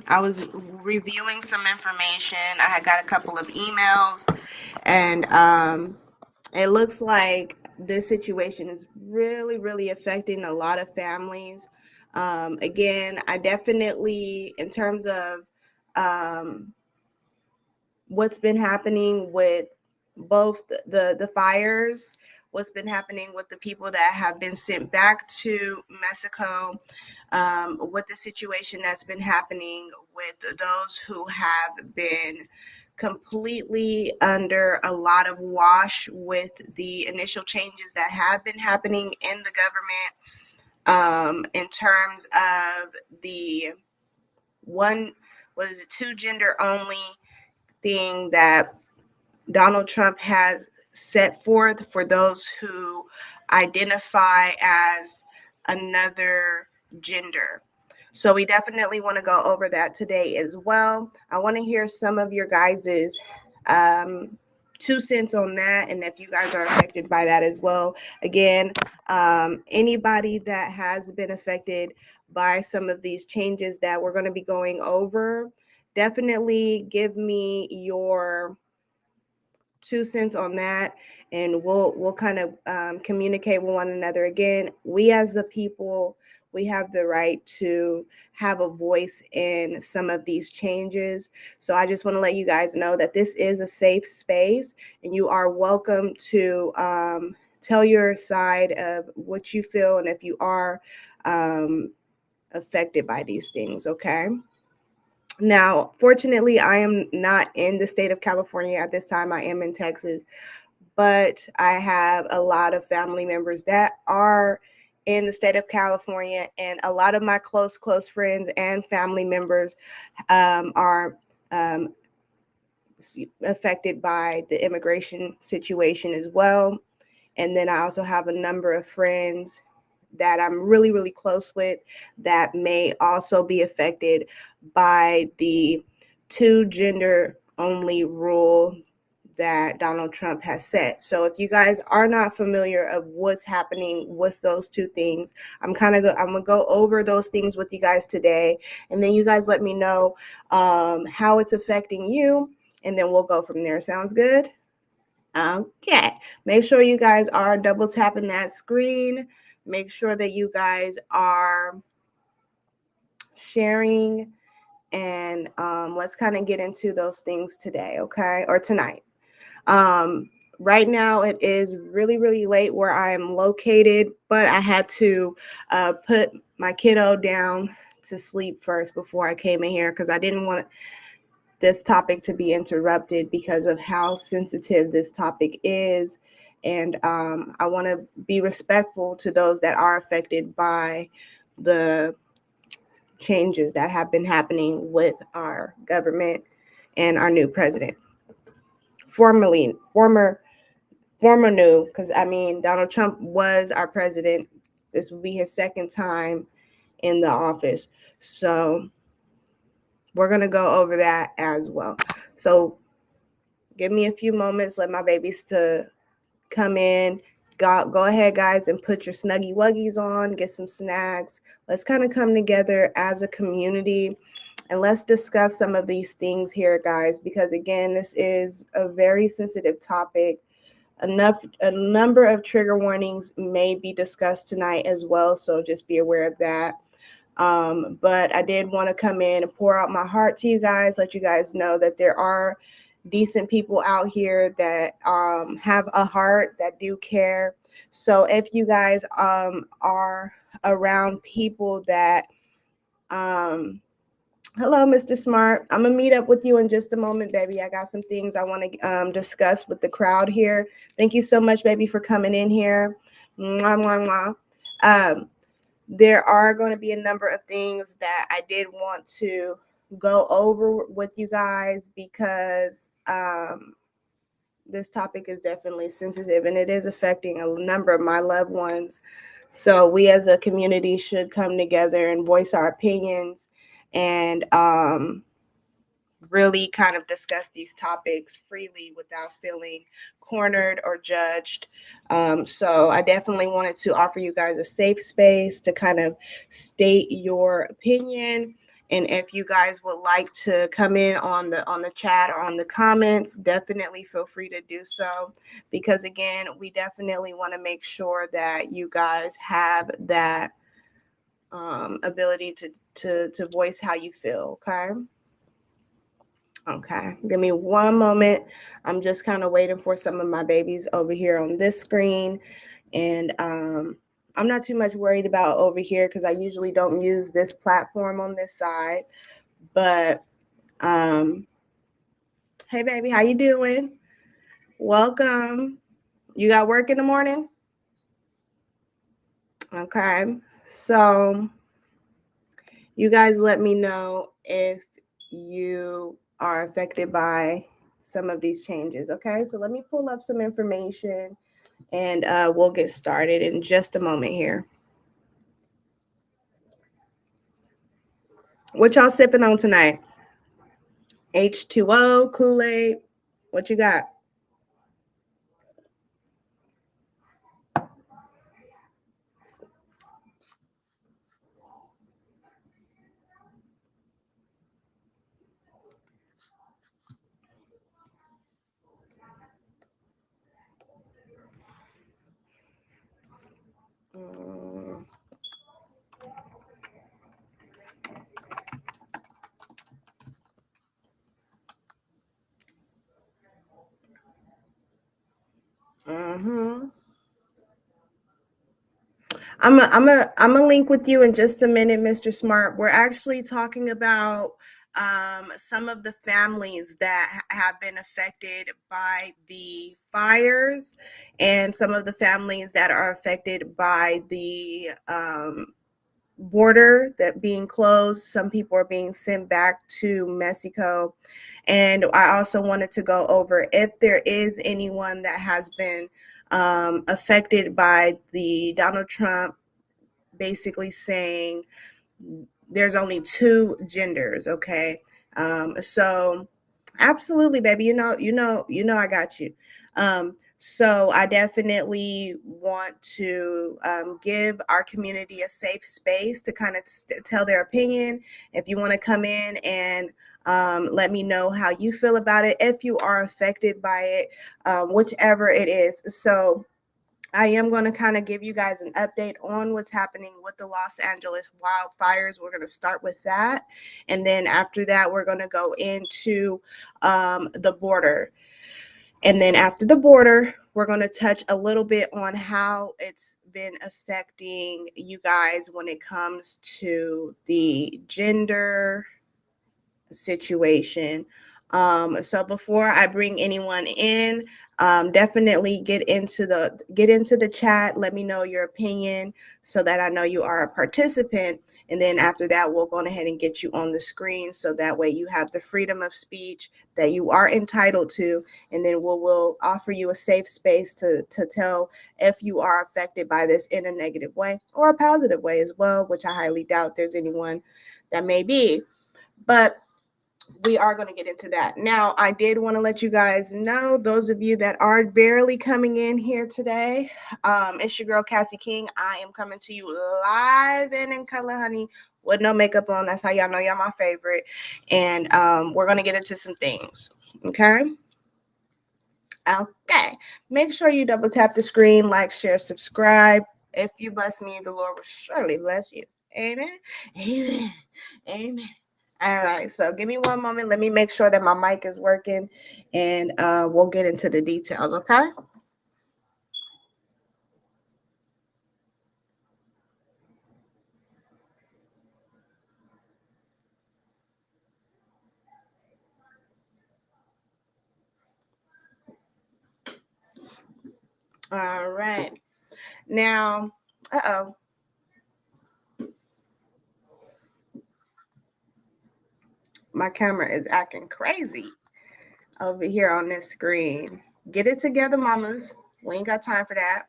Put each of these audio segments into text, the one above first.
I was reviewing some information. I had got a couple of emails, and it looks like this situation is really, really affecting a lot of families. Again, I definitely, in terms of um, what's been happening with both the fires, what's been happening with the people that have been sent back to Mexico, with the situation that's been happening with those who have been completely under a lot of wash with the initial changes that have been happening in the government, in terms of the one, what is it, two gender only thing that Donald Trump has set forth for those who identify as another gender. So we definitely want to go over that today as well. I want to hear some of your guys's um, 2 cents on that, and if you guys are affected by that as well. Again, anybody that has been affected by some of these changes that we're going to be going over, definitely give me your 2 cents on that, and we'll kind of communicate with one another. Again, we as the people, we have the right to have a voice in some of these changes. So I just want to let you guys know that this is a safe space, and you are welcome to tell your side of what you feel, and if you are um, affected by these things. Okay. Now, fortunately, I am not in the state of California at this time. I am in Texas, but I have a lot of family members that are in the state of California, and a lot of my close friends and family members are um, affected by the immigration situation as well. And then I also have a number of friends that I'm really, really close with that may also be affected by the two gender only rule that Donald Trump has set. So if you guys are not familiar of what's happening with those two things, I'm gonna go over those things with you guys today, and then you guys let me know how it's affecting you, and then we'll go from there. Sounds good? Okay. Make sure you guys are double tapping that screen. Make sure that you guys are sharing, and let's kind of get into those things today, okay? Or tonight. Right now, it is really, really late where I am located, but I had to put my kiddo down to sleep first before I came in here because I didn't want this topic to be interrupted because of how sensitive this topic is. And I want to be respectful to those that are affected by the changes that have been happening with our government and our new president. Formerly, former new, because I mean, Donald Trump was our president. This will be his second time in the office. So we're going to go over that as well. So give me a few moments, let my babies to come in. Go ahead, guys, and put your snuggy wuggies on, get some snacks. Let's kind of come together as a community, and let's discuss some of these things here, guys, because again, this is a very sensitive topic. A number of trigger warnings may be discussed tonight as well, so just be aware of that. But I did want to come in and pour out my heart to you guys, let you guys know that there are decent people out here that have a heart, that do care. So if you guys are around people that, hello, Mr. Smart. I'm gonna meet up with you in just a moment, baby. I got some things I want to discuss with the crowd here. Thank you so much, baby, for coming in here. Mwah, mwah, mwah. There are going to be a number of things that I did want to go over with you guys because this topic is definitely sensitive and it is affecting a number of my loved ones. So we as a community should come together and voice our opinions, and really kind of discuss these topics freely without feeling cornered or judged. So I definitely wanted to offer you guys a safe space to kind of state your opinion And if you guys would like to come in on the chat or on the comments, definitely feel free to do so, because again, we definitely want to make sure that you guys have that ability to voice how you feel. Okay, give me one moment. I'm just kind of waiting for some of my babies over here on this screen. And I'm not too much worried about over here because I usually don't use this platform on this side. But hey, baby, how you doing? Welcome. You got work in the morning? Okay. So you guys let me know if you are affected by some of these changes. Okay. So let me pull up some information and we'll get started in just a moment here. What y'all sipping on tonight? H2O, Kool-Aid. What you got? Mm-hmm. I'm a link with you in just a minute, Mr. Smart. We're actually talking about some of the families that have been affected by the fires, and some of the families that are affected by the border that being closed. Some people are being sent back to Mexico. And I also wanted to go over if there is anyone that has been affected by the Donald Trump basically saying there's only two genders. Okay. So absolutely, baby. I got you. So I definitely want to give our community a safe space to kind of tell their opinion. If you want to come in and let me know how you feel about it, if you are affected by it, whichever it is. So I am going to kind of give you guys an update on what's happening with the Los Angeles wildfires. We're going to start with that. And then after that, we're going to go into the border. And then after the border, we're going to touch a little bit on how it's been affecting you guys when it comes to the gender situation. So before I bring anyone in, definitely get into the chat. Let me know your opinion so that I know you are a participant. And then after that, we'll go ahead and get you on the screen so that way you have the freedom of speech that you are entitled to. And then we'll offer you a safe space to tell if you are affected by this in a negative way or a positive way as well, which I highly doubt there's anyone that may be. But we are going to get into that. Now, I did want to let you guys know, those of you that are barely coming in here today, it's your girl, Cassie King. I am coming to you live and in color, honey, with no makeup on. That's how y'all know y'all my favorite. And we're going to get into some things. Okay. Okay. Make sure you double tap the screen, like, share, subscribe. If you bless me, the Lord will surely bless you. Amen. Amen. Amen. All right, so give me one moment. Let me make sure that my mic is working, and we'll get into the details, okay? All right. Now, my camera is acting crazy over here on this screen. Get it together, mamas. We ain't got time for that.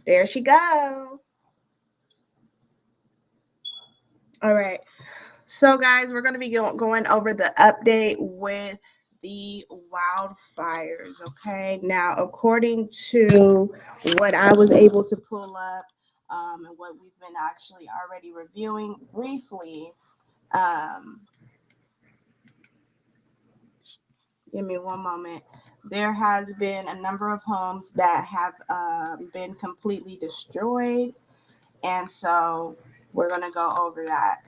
There she go. All right. So, guys, we're going to be going over the update with the wildfires. Okay, now according to what I was able to pull up, and what we've been actually already reviewing briefly, um, give me one moment. There has been a number of homes that have been completely destroyed, and so we're going to go over that.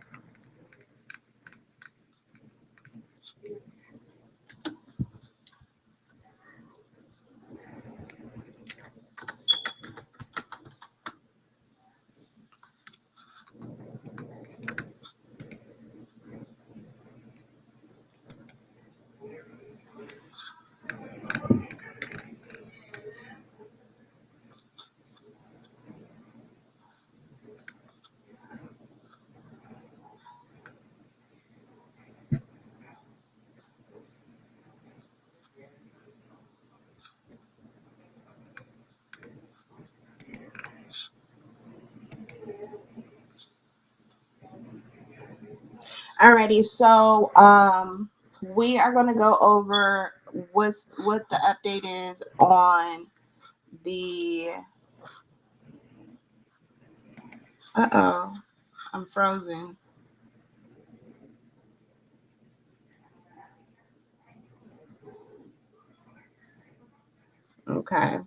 Alrighty, so we are going to go over what the update is on the. I'm frozen. Okay.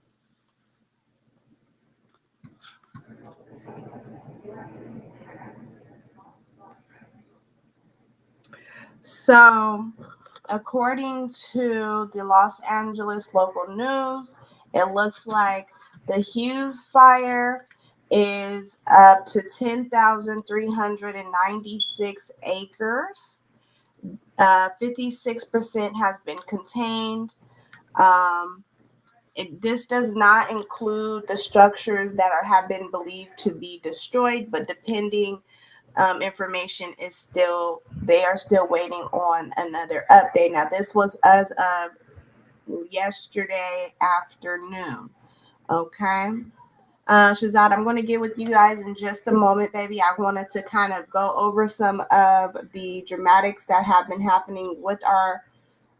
So, according to the Los Angeles local news, it looks like the Hughes fire is up to 10,396 acres. 56% has been contained. Um, this does not include the structures that have been believed to be destroyed, but depending information is still, they are still waiting on another update. Now, this was as of yesterday afternoon. Okay. Shazad, I'm going to get with you guys in just a moment, baby. I wanted to kind of go over some of the dramatics that have been happening with our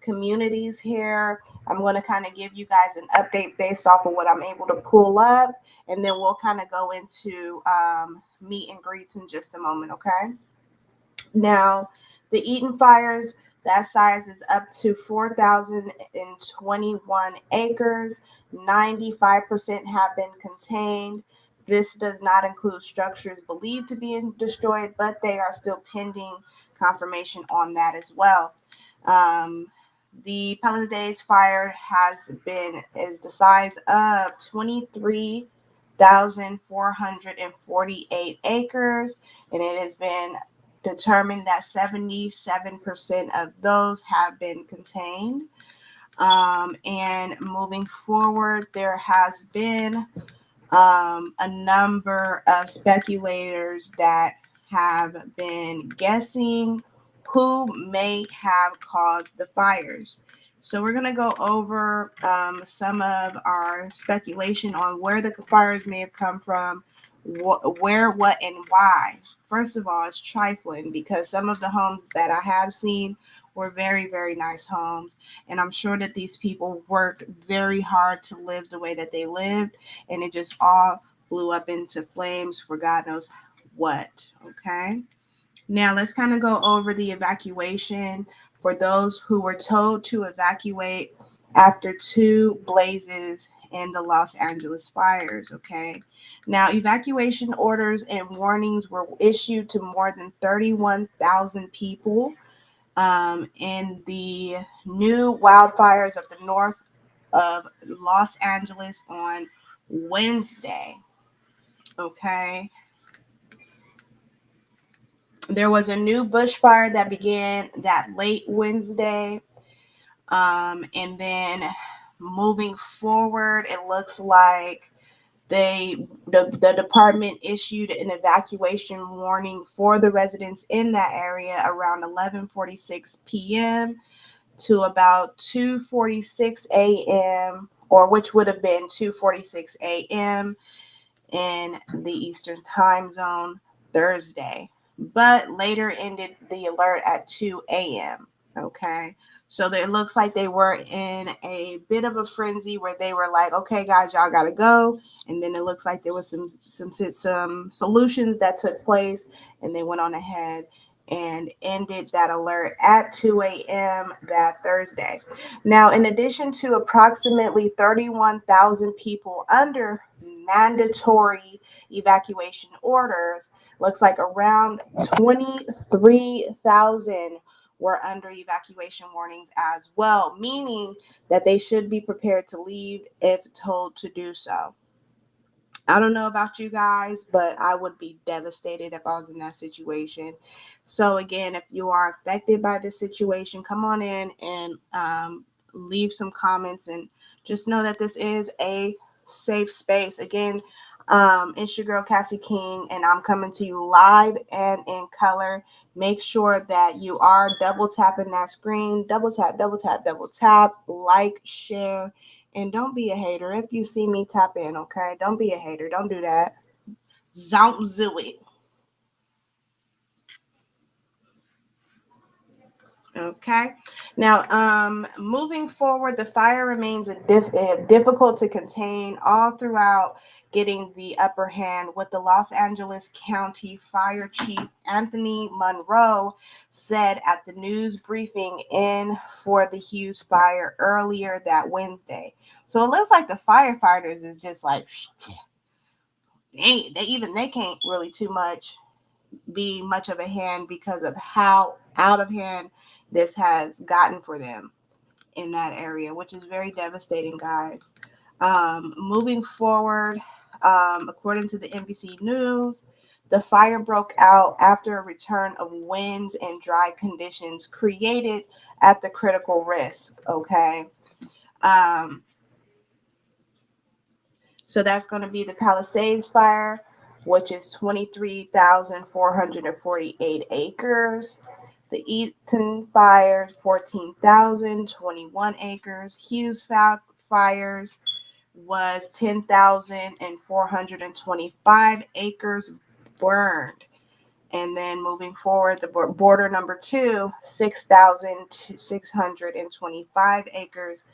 communities here. I'm going to kind of give you guys an update based off of what I'm able to pull up, and then we'll kind of go into meet and greets in just a moment, okay? Now, the Eaton fires, that size is up to 4,021 acres. 95% have been contained. This does not include structures believed to be destroyed, but they are still pending confirmation on that as well. Um, the Palisades fire is the size of 23,448 acres, and it has been determined that 77% of those have been contained. And moving forward, there has been a number of speculators that have been guessing who may have caused the fires. So we're going to go over some of our speculation on where the fires may have come from, where, what, and why. First of all, it's trifling because some of the homes that I have seen were very, very nice homes. And I'm sure that these people worked very hard to live the way that they lived, and it just all blew up into flames for God knows what. Okay. Now let's kind of go over the evacuation for those who were told to evacuate after two blazes in the Los Angeles fires. Okay. Now, evacuation orders and warnings were issued to more than 31,000 people in the new wildfires of the north of Los Angeles on Wednesday. Okay. There was a new bushfire that began that late Wednesday. And then moving forward, it looks like the department issued an evacuation warning for the residents in that area around 11:46 p.m. to about 2:46 a.m., or which would have been 2:46 a.m. in the Eastern time zone Thursday, but later ended the alert at 2 a.m. Okay. So it looks like they were in a bit of a frenzy where they were like, "Okay, guys, y'all gotta go." And then it looks like there was some solutions that took place, and they went on ahead and ended that alert at 2 a.m. that Thursday. Now, in addition to approximately 31,000 people under mandatory evacuation orders, looks like around 23,000 were under evacuation warnings as well, meaning that they should be prepared to leave if told to do so. I don't know about you guys, but I would be devastated if I was in that situation. So, again, if you are affected by this situation, come on in and leave some comments and just know that this is a safe space. Again, it's your girl Cassie King, and I'm coming to you live and in color. Make sure that you are double tapping that screen, double tap, double tap, double tap, like, share, and don't be a hater. If you see me, tap in, okay? Don't be a hater. Don't do that. Don't do it. Okay. Now, moving forward, the fire remains difficult to contain all throughout, getting the upper hand. What the Los Angeles County Fire Chief Anthony Monroe said at the news briefing in for the Hughes fire earlier that Wednesday. So it looks like the firefighters is just like they can't really too much be much of a hand because of how out of hand this has gotten for them in that area, which is very devastating, guys. Moving forward, according to the NBC News, the fire broke out after a return of winds and dry conditions created at the critical risk. Okay. Um, So that's going to be the Palisades Fire, which is 23,448 acres. The Eaton Fire, 14,021 acres. Hughes Fires was 10,425 acres burned. And then moving forward, the border number two, 6,625 acres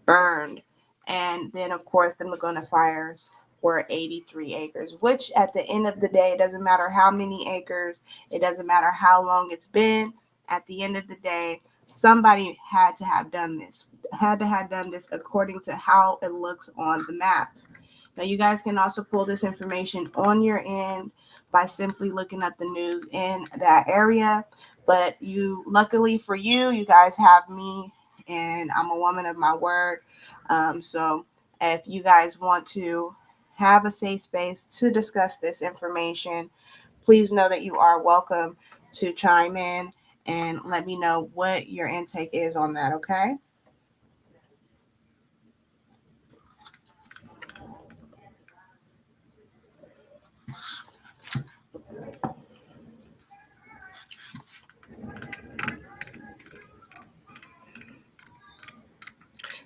burned. And then, of course, the Laguna fires were 83 acres, which at the end of the day, it doesn't matter how many acres, it doesn't matter how long it's been. At the end of the day, somebody had to have done this, according to how it looks on the maps. Now, you guys can also pull this information on your end by simply looking up the news in that area. But luckily for you, you guys have me, and I'm a woman of my word. So if you guys want to have a safe space to discuss this information, please know that you are welcome to chime in and let me know what your intake is on that, okay?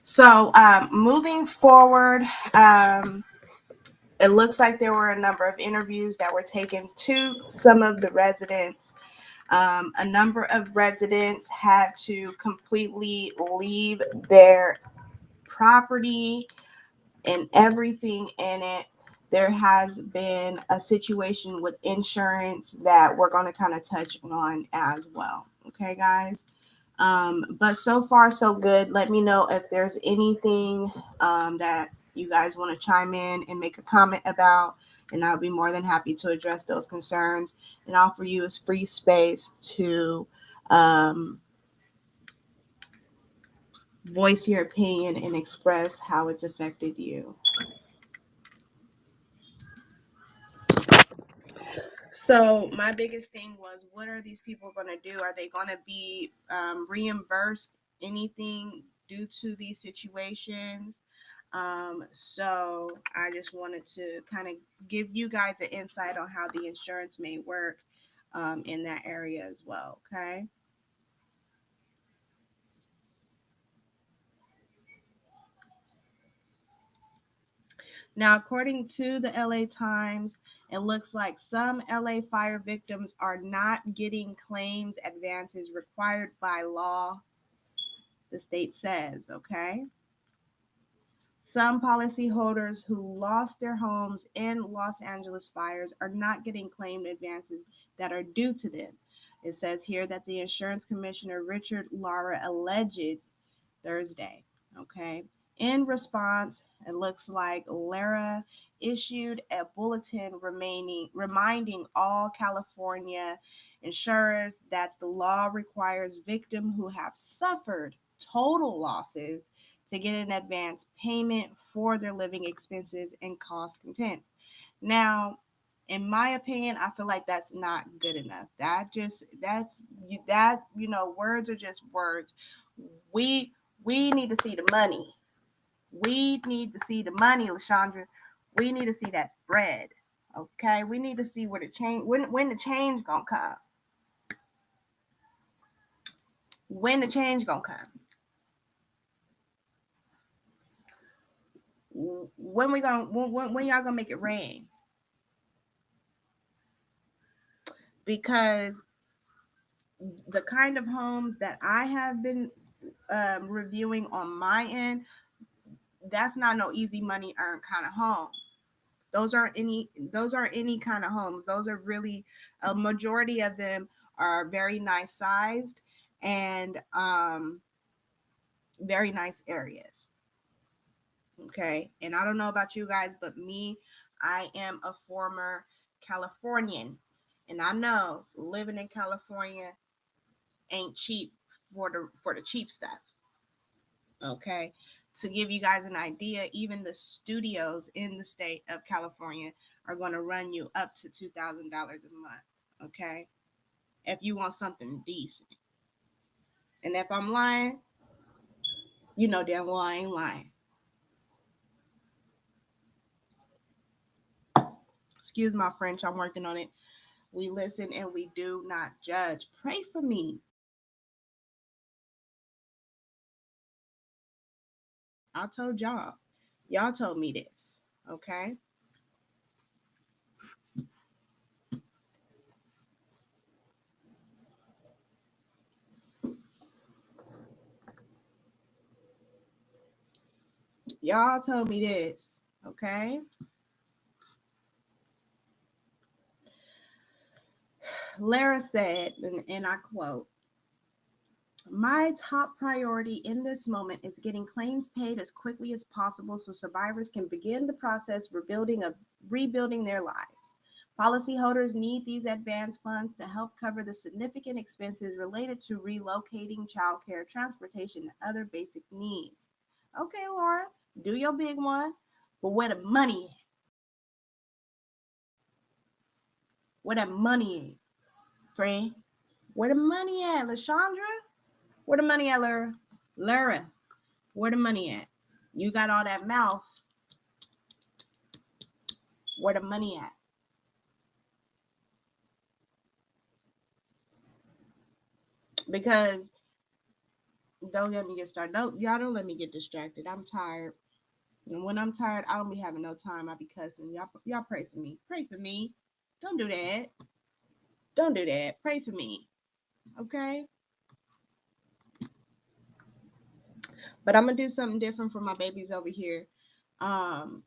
So moving forward, it looks like there were a number of interviews that were taken to some of the residents. A number of residents had to completely leave their property and everything in it. There has been a situation with insurance that we're going to kind of touch on as well. Okay, guys. But so far, so good. Let me know if there's anything that you guys want to chime in and make a comment about, and I'll be more than happy to address those concerns and offer you a free space to um, voice your opinion and express how it's affected you. So my biggest thing was, what are these people going to do? Are they going to be reimbursed anything due to these situations? So I just wanted to kind of give you guys an insight on how the insurance may work in that area as well. Okay. Now, according to the LA Times, it looks like some LA fire victims are not getting claims advances required by law the state says, okay? Some policyholders who lost their homes in Los Angeles fires are not getting claimed advances that are due to them. It says here that the insurance commissioner, Richard Lara, alleged Thursday. Okay. In response, it looks like Lara issued a bulletin reminding all California insurers that the law requires victims who have suffered total losses to get an advance payment for their living expenses and cost contents. Now, in my opinion, I feel like that's not good enough. Words are just words. We we need to see the money. We need to see the money, LaShondra. We need to see that bread. Okay, we need to see where the change when the change gonna come. When the change gonna come. When y'all gonna make it rain? Because the kind of homes that I have been reviewing on my end, that's not no easy money earned kind of home. Those aren't any kind of homes. Those are really a majority of them are very nice sized and very nice areas. Okay. And I don't know about you guys, but me, I am a former Californian. And I know living in California ain't cheap for the cheap stuff. Okay. To give you guys an idea, even the studios in the state of California are going to run you up to $2,000 a month. Okay. If you want something decent. And if I'm lying, you know damn well I ain't lying. Excuse my French, I'm working on it. We listen and we do not judge. Pray for me. I told y'all. Y'all told me this. Okay. Y'all told me this. Okay. Lara said, and I quote, "My top priority in this moment is getting claims paid as quickly as possible so survivors can begin the process rebuilding their lives. Policyholders need these advance funds to help cover the significant expenses related to relocating, childcare, transportation, and other basic needs." Okay, Laura, do your big one, but where the money at? Where that money at, friend? Where the money at, LaShondra? Where the money at, Lara? Lara, where the money at? You got all that mouth. Where the money at? Because don't let me get started. Don't let me get distracted. I'm tired. And when I'm tired, I don't be having no time. I be cussing. Y'all pray for me. Pray for me. Don't do that. Don't do that. Pray for me. Okay? But I'm gonna do something different for my babies over here. Um,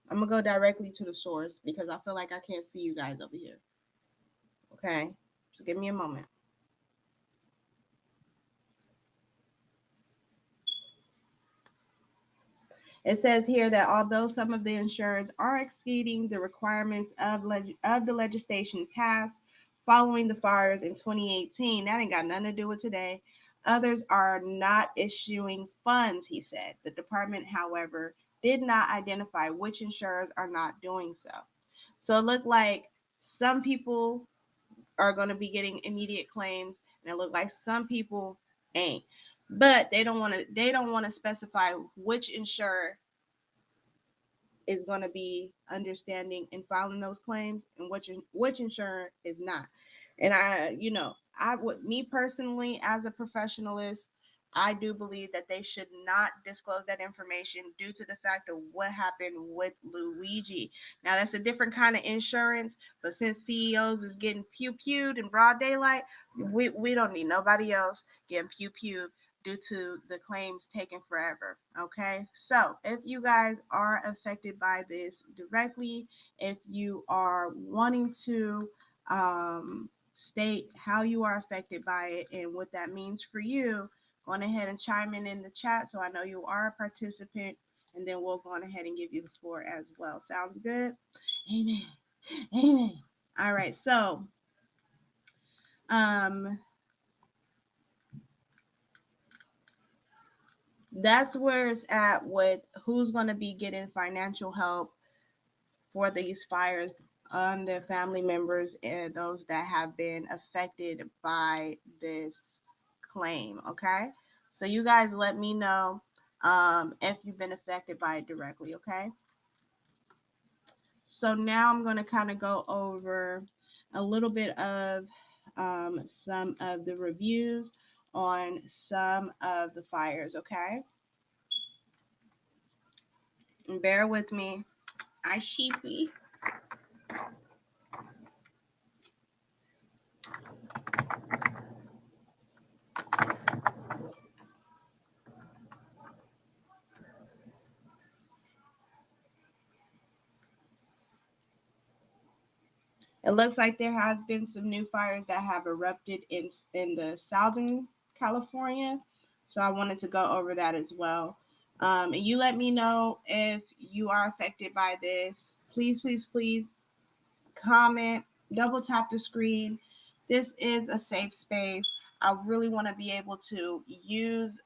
I'm gonna go directly to the source because I feel like I can't see you guys over here. Okay? So give me a moment. It says here that although some of the insurers are exceeding the requirements of the legislation passed following the fires in 2018, that ain't got nothing to do with today. Others are not issuing funds, he said. The department, however, did not identify which insurers are not doing so. So it looked like some people are going to be getting immediate claims, and it looked like some people ain't. But they don't want to specify which insurer is going to be understanding and filing those claims and which insurer is not. And I would, me personally, as a professionalist, I do believe that they should not disclose that information due to the fact of what happened with Luigi. Now that's a different kind of insurance, but since CEOs is getting pew pewed in broad daylight, we don't need nobody else getting pew pewed due to the claims taking forever. Okay, so if you guys are affected by this directly, if you are wanting to state how you are affected by it and what that means for you, go on ahead and chime in the chat so I know you are a participant, and then we'll go on ahead and give you the floor as well. Sounds good? Amen. Amen. All right, so um that's where it's at with who's going to be getting financial help for these fires on their family members and those that have been affected by this claim. Okay, so you guys let me know if you've been affected by it directly. Okay, so now I'm going to kind of go over a little bit of some of the reviews on some of the fires. Okay, and bear with me. I sheepy. It looks like there has been some new fires that have erupted in the southern California. So I wanted to go over that as well. And you let me know if you are affected by this. Please, please, please comment, double tap the screen. This is a safe space. I really want to be able to use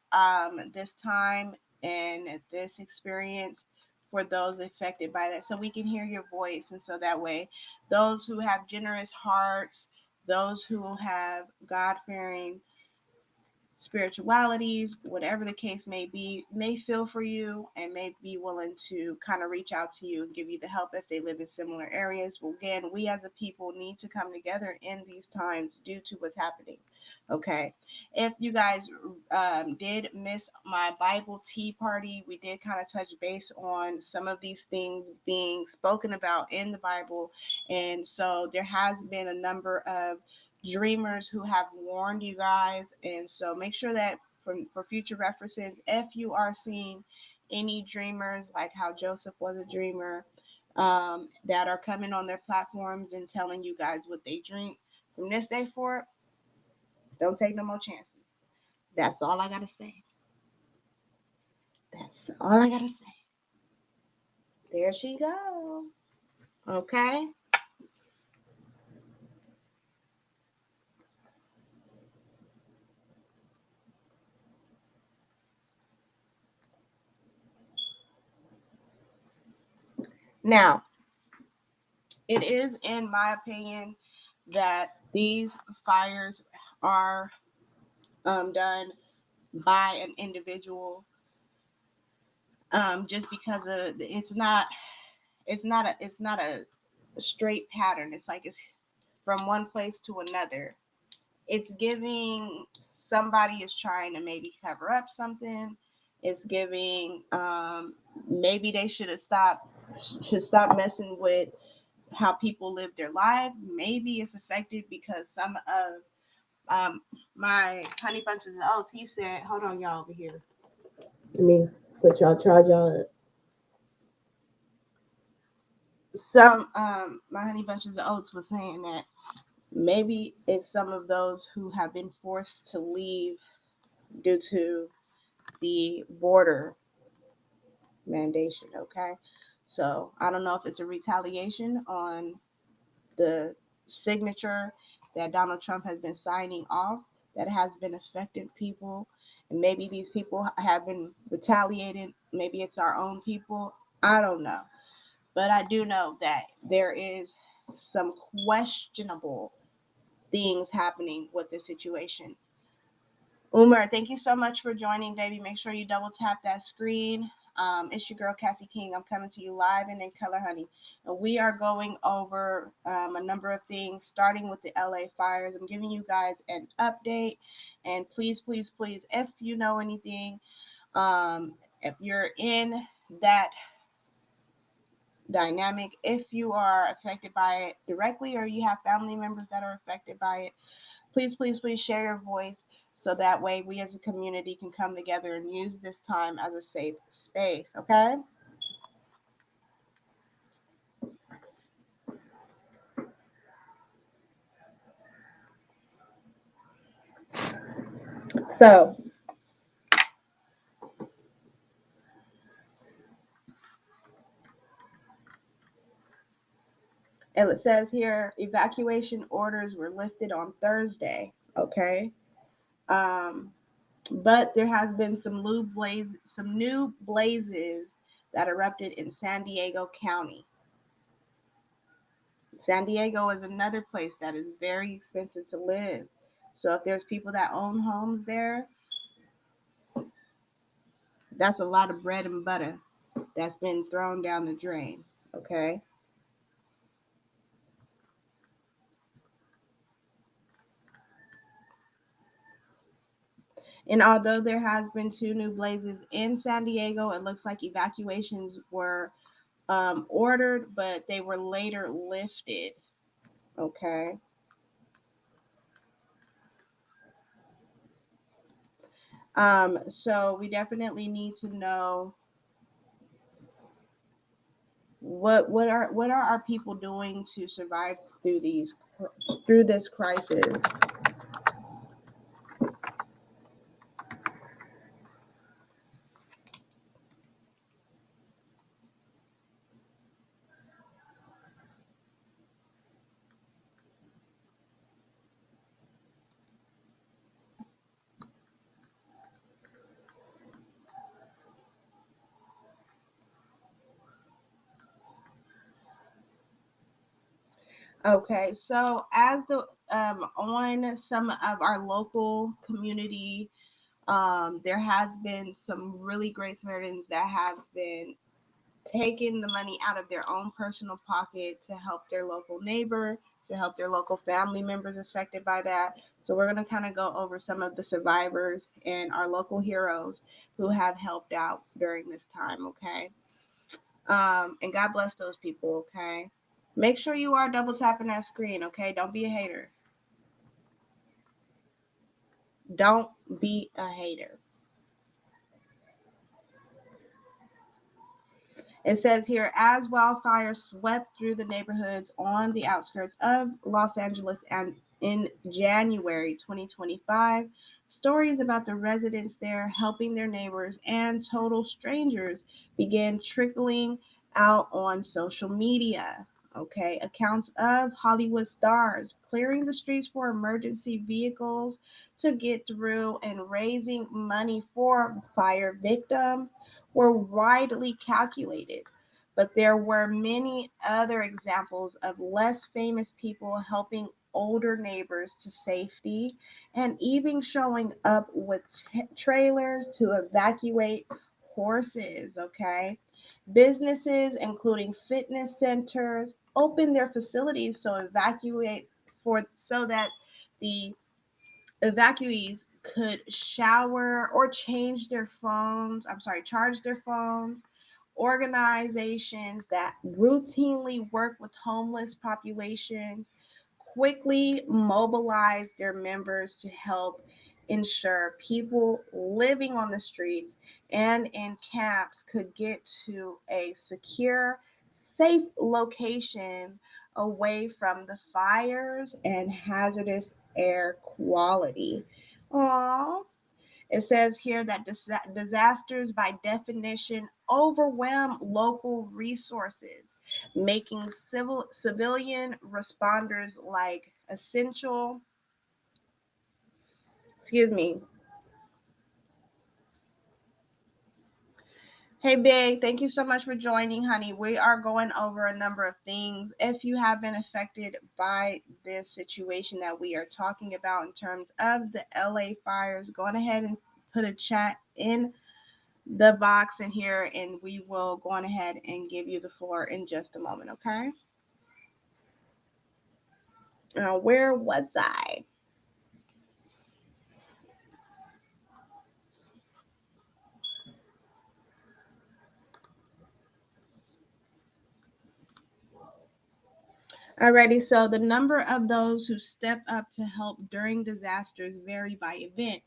this time and this experience for those affected by that so we can hear your voice. And so that way, those who have generous hearts, those who have God fearing spiritualities, whatever the case may be, may feel for you and may be willing to kind of reach out to you and give you the help if they live in similar areas. Well, again, we as a people need to come together in these times due to what's happening. Okay. If you guys did miss my Bible tea party, we did kind of touch base on some of these things being spoken about in the Bible. And so there has been a number of dreamers who have warned you guys. And so make sure that for future references, if you are seeing any dreamers, like how Joseph was a dreamer, that are coming on their platforms and telling you guys what they dream from this day forward, don't take no more chances. That's all I got to say. That's all I got to say. There she go. Okay. Now, it is in my opinion that these fires are done by an individual, just because of it's not a straight pattern. It's like it's from one place to another. It's giving somebody is trying to maybe cover up something. It's giving maybe they should stop messing with how people live their life. Maybe it's affected because some of my honey bunches of oats, he said, hold on, y'all over here. Let me put y'all, charge y'all up. Some my honey bunches of oats was saying that maybe it's some of those who have been forced to leave due to the border mandation. Okay, so I don't know if it's a retaliation on the signature that Donald Trump has been signing off that has been affecting people, and maybe these people have been retaliated. Maybe it's our own people. I don't know. But I do know that there is some questionable things happening with the situation. Umar, thank you so much for joining, baby. Make sure you double tap that screen. It's your girl, Cassie King. I'm coming to you live and in color, honey. And we are going over a number of things, starting with the LA fires. I'm giving you guys an update. And please, please, please, if you know anything, if you're in that dynamic, if you are affected by it directly or you have family members that are affected by it, please, please, please share your voice. so that way we as a community can come together and use this time as a safe space, okay? So and it says here evacuation orders were lifted on Thursday, okay? Um, but there has been some new blazes that erupted in San Diego County. San Diego is another place that is very expensive to live. So if there's people that own homes there, that's a lot of bread and butter that's been thrown down the drain, okay? And although there has been two new blazes in San Diego, it looks like evacuations were ordered, but they were later lifted, okay? So we definitely need to know what are our people doing to survive through this crisis. Okay, so as the on some of our local community, there has been some really great Samaritans that have been taking the money out of their own personal pocket to help their local neighbor, to help their local family members affected by that. So we're going to kind of go over some of the survivors and our local heroes who have helped out during this time, okay? And God bless those people, okay? Make sure you are double tapping that screen, okay? Don't be a hater. Don't be a hater. It says here, as wildfires swept through the neighborhoods on the outskirts of Los Angeles and in January 2025, stories about the residents there helping their neighbors and total strangers began trickling out on social media. Okay, accounts of Hollywood stars clearing the streets for emergency vehicles to get through and raising money for fire victims were widely calculated, but there were many other examples of less famous people helping older neighbors to safety and even showing up with trailers to evacuate horses, okay? Businesses, including fitness centers, opened their facilities so that the evacuees could shower or change their phones, I'm sorry, charge their phones. Organizations that routinely work with homeless populations quickly mobilized their members to help ensure people living on the streets and in camps could get to a secure, safe location away from the fires and hazardous air quality. Aww. It says here that disasters, by definition, overwhelm local resources, making civilian responders like essential. Excuse me. Hey, Big, thank you so much for joining, honey. We are going over a number of things. If you have been affected by this situation that we are talking about in terms of the LA fires, go on ahead and put a chat in the box in here, and we will go on ahead and give you the floor in just a moment, okay? Where was I? Alrighty, so the number of those who step up to help during disasters vary by event,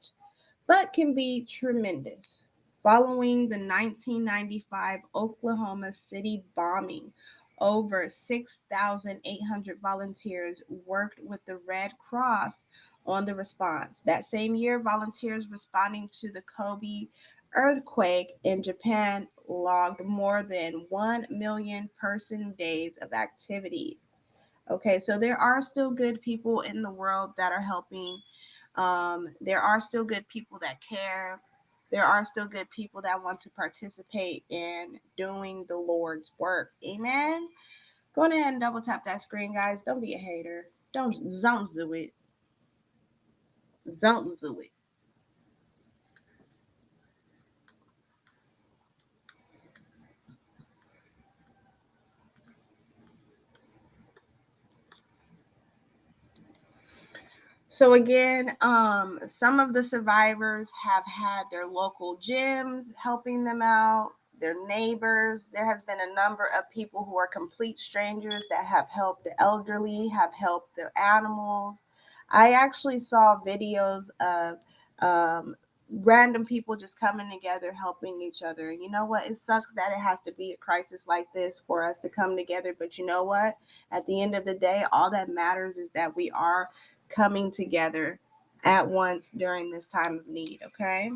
but can be tremendous. Following the 1995 Oklahoma City bombing, over 6,800 volunteers worked with the Red Cross on the response. That same year, volunteers responding to the Kobe earthquake in Japan logged more than 1 million person days of activities. Okay, so there are still good people in the world that are helping. There are still good people that care. There are still good people that want to participate in doing the Lord's work. Amen. Go ahead and double tap that screen, guys. Don't be a hater. Don't do it. Don't do it. So again, some of the survivors have had their local gyms helping them out, their neighbors. There has been a number of people who are complete strangers that have helped the elderly, have helped the animals. I actually saw videos of random people just coming together, helping each other. You know what? It sucks that it has to be a crisis like this for us to come together. But you know what? At the end of the day, all that matters is that we are coming together at once during this time of need, okay?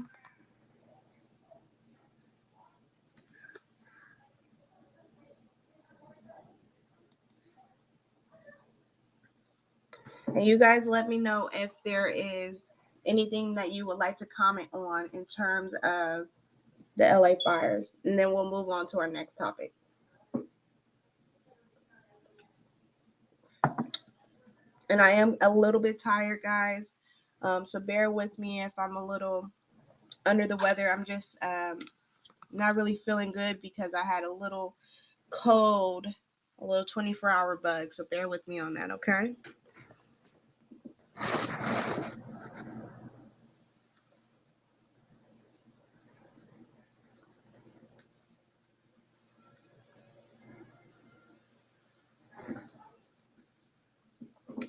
And you guys let me know if there is anything that you would like to comment on in terms of the LA fires, and then we'll move on to our next topic. And I am a little bit tired, guys. So bear with me if I'm a little under the weather. I'm just not really feeling good because I had a little cold, a little 24-hour bug. So bear with me on that, okay?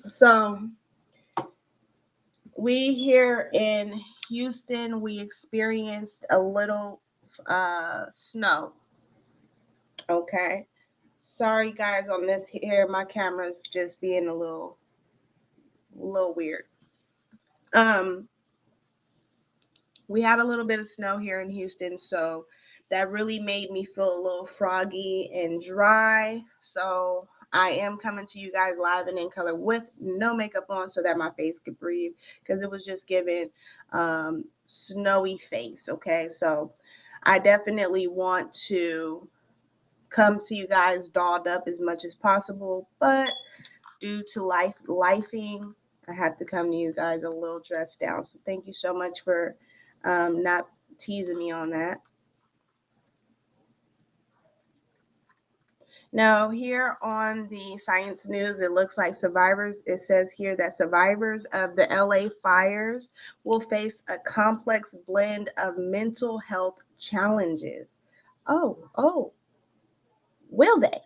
So we here in Houston, we experienced a little snow. Okay. Sorry guys on this here. My camera's just being a little weird. Um, we had a little bit of snow here in Houston, so that really made me feel a little froggy and dry. So I am coming to you guys live and in color with no makeup on so that my face could breathe because it was just giving snowy face. Okay, so I definitely want to come to you guys dolled up as much as possible, but due to lifing, I have to come to you guys a little dressed down. So thank you so much for not teasing me on that. Now, here on the Science News, it looks like it says here that survivors of the LA fires will face a complex blend of mental health challenges. Oh, will they?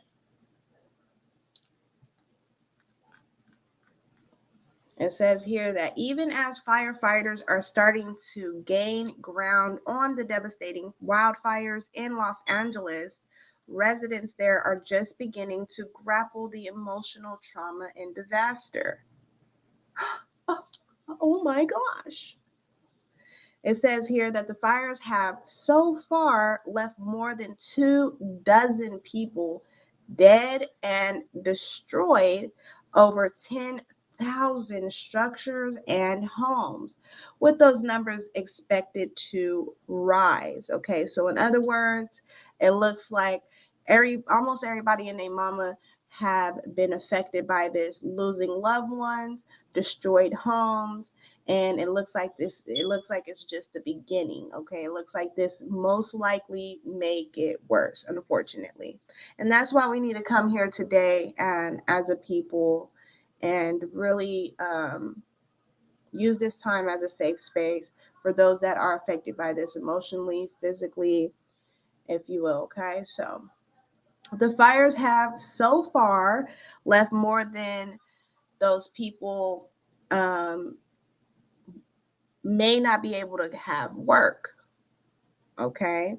It says here that even as firefighters are starting to gain ground on the devastating wildfires in Los Angeles, residents there are just beginning to grapple the emotional trauma and disaster. Oh, oh my gosh. It says here that the fires have so far left more than 2 dozen people dead and destroyed over 10,000 structures and homes, with those numbers expected to rise. Okay, so in other words, it looks like almost everybody and their mama have been affected by this, losing loved ones, destroyed homes, and it looks like it's just the beginning. Okay, it looks like this most likely may get worse, unfortunately, and that's why we need to come here today and as a people and really use this time as a safe space for those that are affected by this emotionally, physically, if you will. Okay, so The fires have so far left more than those people may not be able to have work. Okay.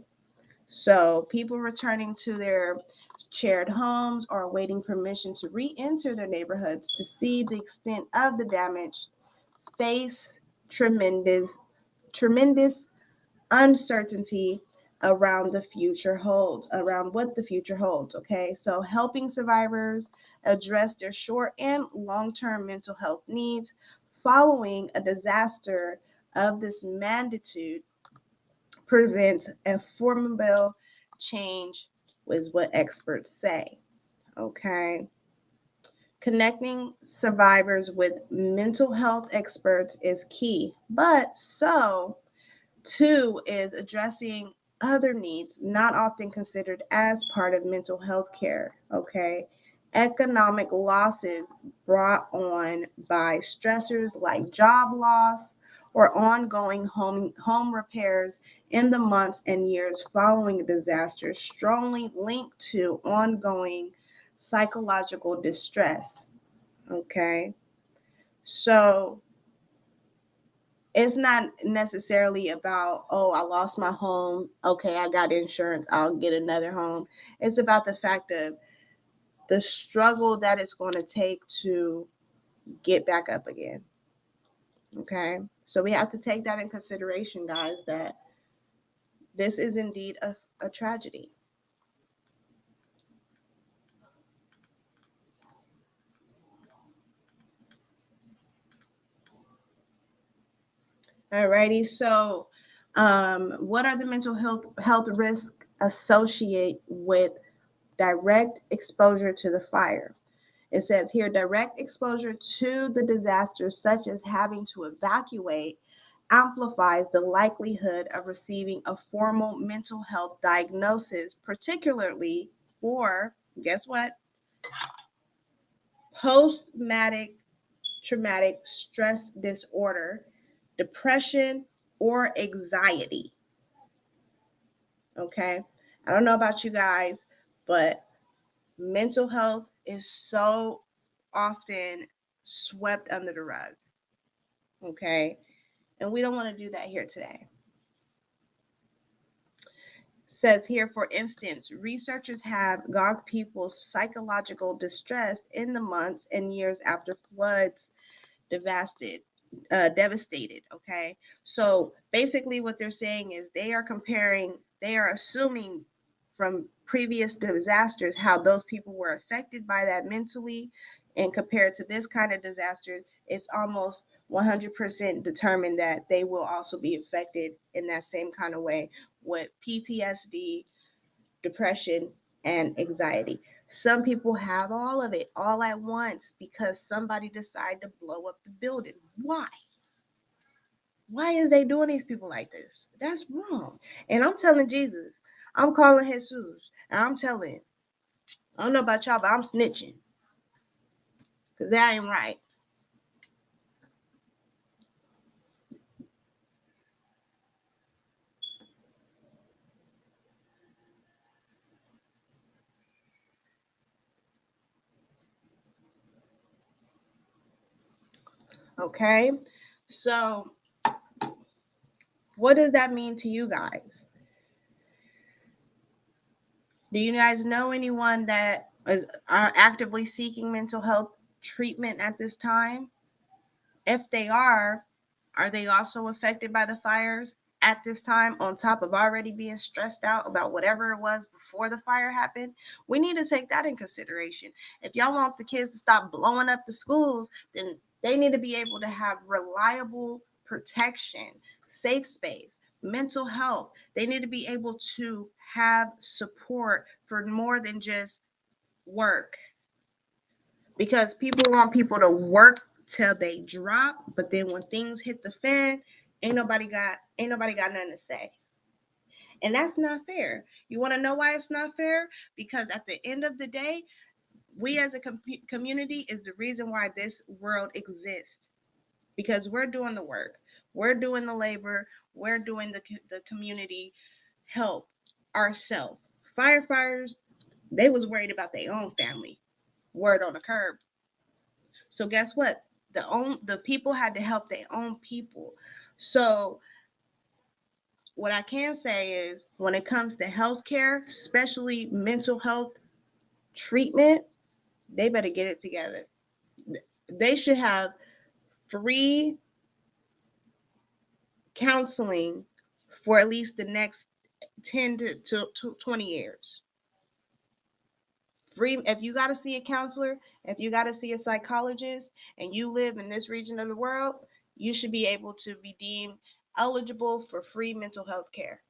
So people returning to their shared homes or awaiting permission to re-enter their neighborhoods to see the extent of the damage face tremendous uncertainty around what the future holds. Okay, so helping survivors address their short and long-term mental health needs following a disaster of this magnitude prevents a formidable change, is what experts say. Okay, connecting survivors with mental health experts is key, but so two is addressing other needs not often considered as part of mental health care. Okay. Economic losses brought on by stressors like job loss or ongoing home repairs in the months and years following a disaster strongly linked to ongoing psychological distress. Okay. So it's not necessarily about, oh, I lost my home, okay, I got insurance, I'll get another home. It's about the fact of the struggle that it's going to take to get back up again. Okay, so we have to take that in consideration, guys, that this is indeed a tragedy. Alrighty, so what are the mental health risks associated with direct exposure to the fire? It says here direct exposure to the disaster, such as having to evacuate, amplifies the likelihood of receiving a formal mental health diagnosis, particularly for, guess what? Post traumatic stress disorder, depression, or anxiety. Okay. I don't know about you guys, but mental health is so often swept under the rug. Okay. And we don't want to do that here today. Says here, for instance, researchers have gauged people's psychological distress in the months and years after floods devastated. Okay. So basically, what they're saying is they are assuming from previous disasters how those people were affected by that mentally, and compared to this kind of disaster, it's almost 100% determined that they will also be affected in that same kind of way with PTSD, depression, and anxiety. Some people have all of it all at once because somebody decided to blow up the building. Why? Why is they doing these people like this? That's wrong. And I'm telling Jesus, I'm calling Jesus, and I'm telling, I don't know about y'all, but I'm snitching because that ain't right. Okay. So, what does that mean to you guys? Do you guys know anyone that are actively seeking mental health treatment at this time? If they are they also affected by the fires at this time on top of already being stressed out about whatever it was before the fire happened? We need to take that in consideration. If y'all want the kids to stop blowing up the schools, then they need to be able to have reliable protection, safe space, mental health. They need to be able to have support for more than just work, because people want people to work till they drop, but then when things hit the fan, ain't nobody got nothing to say. And that's not fair. You want to know why it's not fair? Because at the end of the day, we as a community is the reason why this world exists, because we're doing the work, we're doing the labor, we're doing the community help ourselves. Firefighters They was worried about their own family. Word on the curb. So guess what? The people had to help their own people. So what I can say is when it comes to healthcare, especially mental health treatment, they better get it together. They should have free counseling for at least the next 10 to 20 years. Free, if you got to see a counselor, if you got to see a psychologist, and you live in this region of the world, you should be able to be deemed eligible for free mental health care,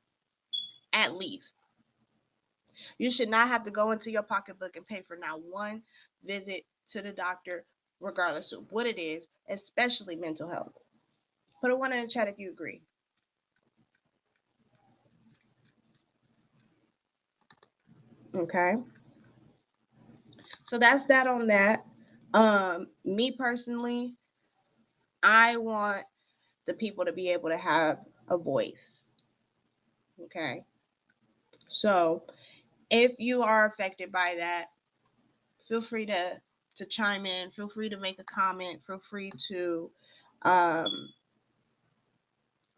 at least. You should not have to go into your pocketbook and pay for not one visit to the doctor, regardless of what it is, especially mental health. Put a one in the chat if you agree. Okay. So that's that on that. Me personally, I want the people to be able to have a voice. Okay. So if you are affected by that, feel free to chime in. Feel free to make a comment. Feel free to um,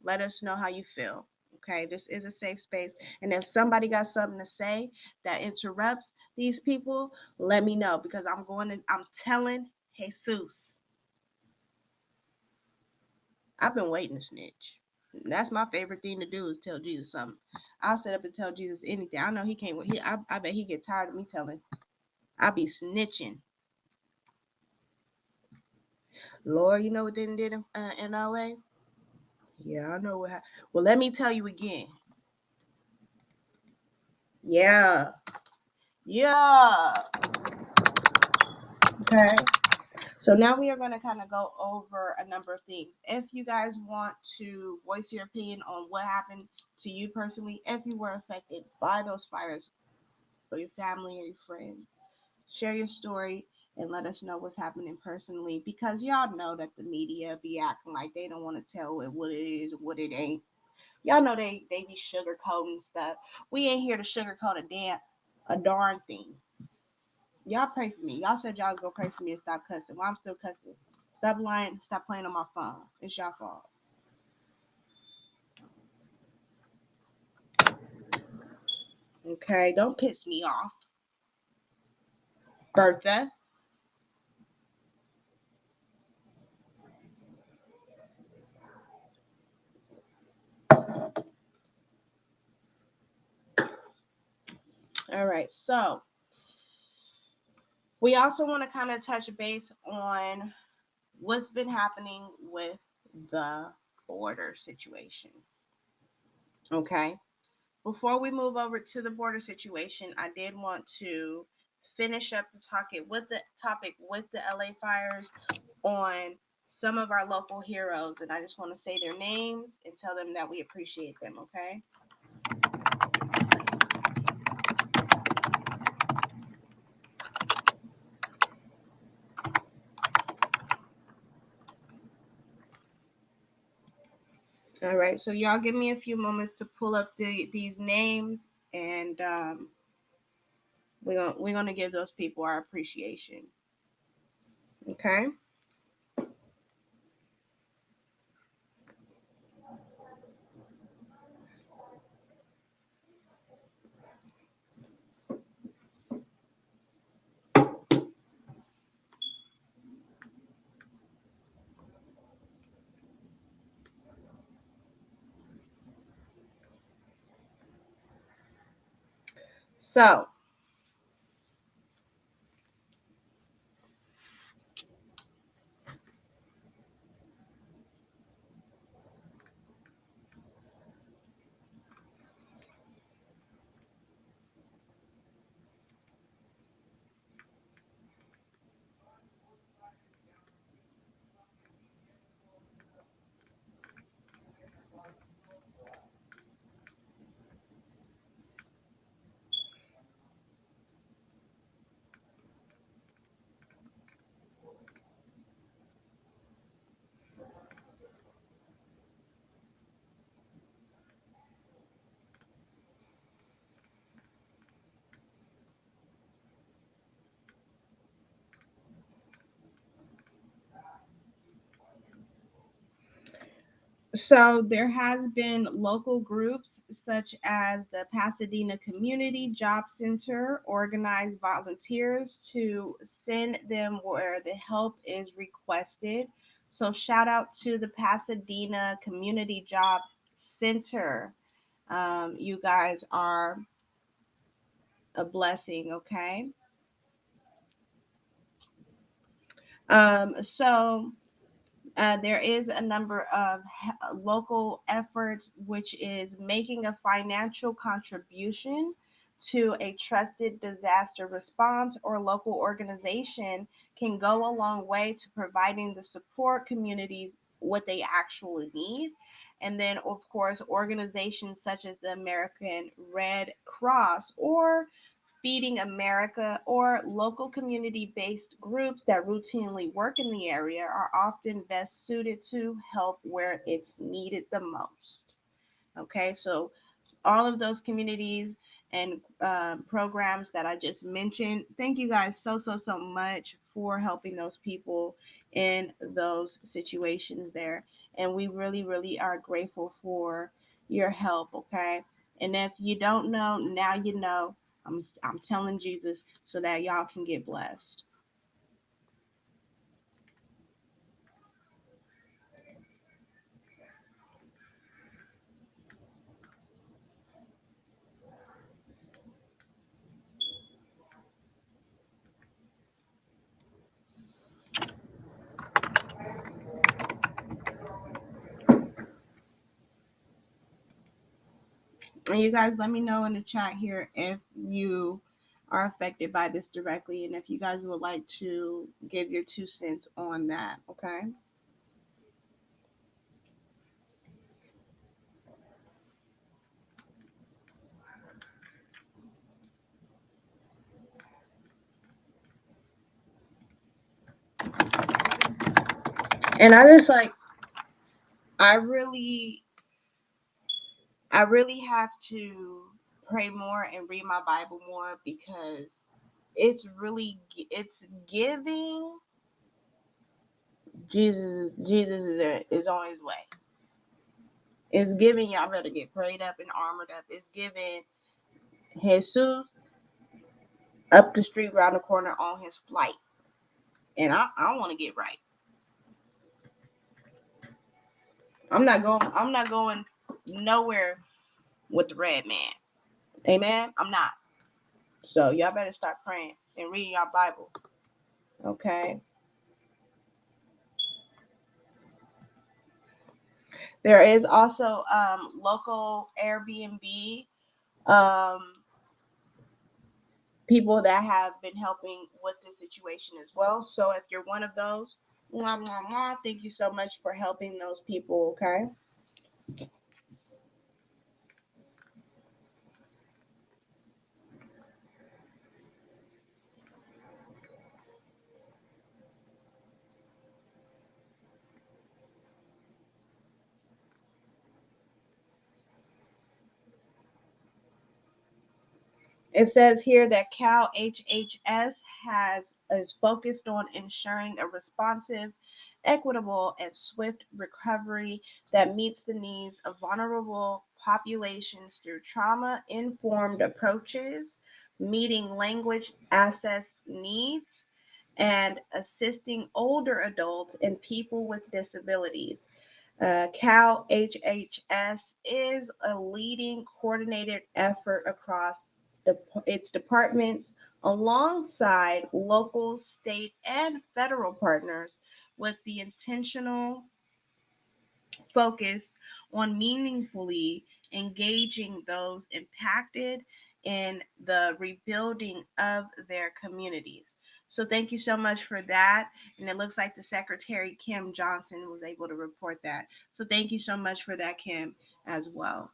let us know how you feel. Okay, this is a safe space. And if somebody got something to say that interrupts these people, let me know because I'm telling Jesus. I've been waiting to snitch. That's my favorite thing to do is tell Jesus something. I'll sit up and tell Jesus anything. I know he can't. I bet he get tired of me telling. I be snitching. Lord, you know what they did in LA? Yeah, I know what happened. Well, let me tell you again. Yeah. Yeah. Okay. So now we are going to kind of go over a number of things. If you guys want to voice your opinion on what happened to you personally, if you were affected by those fires, or your family or your friends, share your story and let us know what's happening personally because y'all know that the media be acting like they don't want to tell it what it is or what it ain't. Y'all know they be sugarcoating stuff. We ain't here to sugarcoat a darn thing. Y'all pray for me. Y'all said y'all was gonna pray for me and stop cussing. Well, I'm still cussing. Stop lying. Stop playing on my phone. It's y'all fault. Okay, don't piss me off, Bertha. All right, so we also want to kind of touch base on what's been happening with the border situation. Okay. Before we move over to the border situation, I did want to finish up the topic with the LA fires on some of our local heroes, and I just want to say their names and tell them that we appreciate them. Okay. All right. So y'all give me a few moments to pull up these names, and we're gonna give those people our appreciation. Okay. So So there has been local groups such as the Pasadena Community Job Center organize volunteers to send them where the help is requested. So shout out to the Pasadena Community Job Center. You guys are a blessing, okay? So there is a number of local efforts, which is making a financial contribution to a trusted disaster response or local organization can go a long way to providing the support communities what they actually need. And then, of course, organizations such as the American Red Cross or Feeding America, or local community based groups that routinely work in the area are often best suited to help where it's needed the most. Okay, so all of those communities and programs that I just mentioned, thank you guys so much for helping those people in those situations there. And we really are grateful for your help, okay? And if you don't know, now you know. I'm telling Jesus so that y'all can get blessed. And you guys let me know in the chat here if you are affected by this directly and if you guys would like to give your 2 cents on that, okay? And I just like I really I really have to pray more and read my Bible more because it's giving Jesus is on his way. It's giving y'all better get prayed up and armored up. It's giving Jesus up the street around the corner on his flight. And I want to get right. I'm not going nowhere with the red man. Amen. I'm not. So y'all better start praying and reading your Bible. Okay. There is also local Airbnb um, people that have been helping with this situation as well. So if you're one of those, mwah, mwah, mwah, thank you so much for helping those people. Okay. It says here that Cal HHS is focused on ensuring a responsive, equitable, and swift recovery that meets the needs of vulnerable populations through trauma-informed approaches, meeting language access needs, and assisting older adults and people with disabilities. Cal HHS is a leading coordinated effort across its departments alongside local, state, and federal partners with the intentional focus on meaningfully engaging those impacted in the rebuilding of their communities. So thank you so much for that. And it looks like the Secretary Kim Johnson was able to report that. So thank you so much for that, Kim, as well.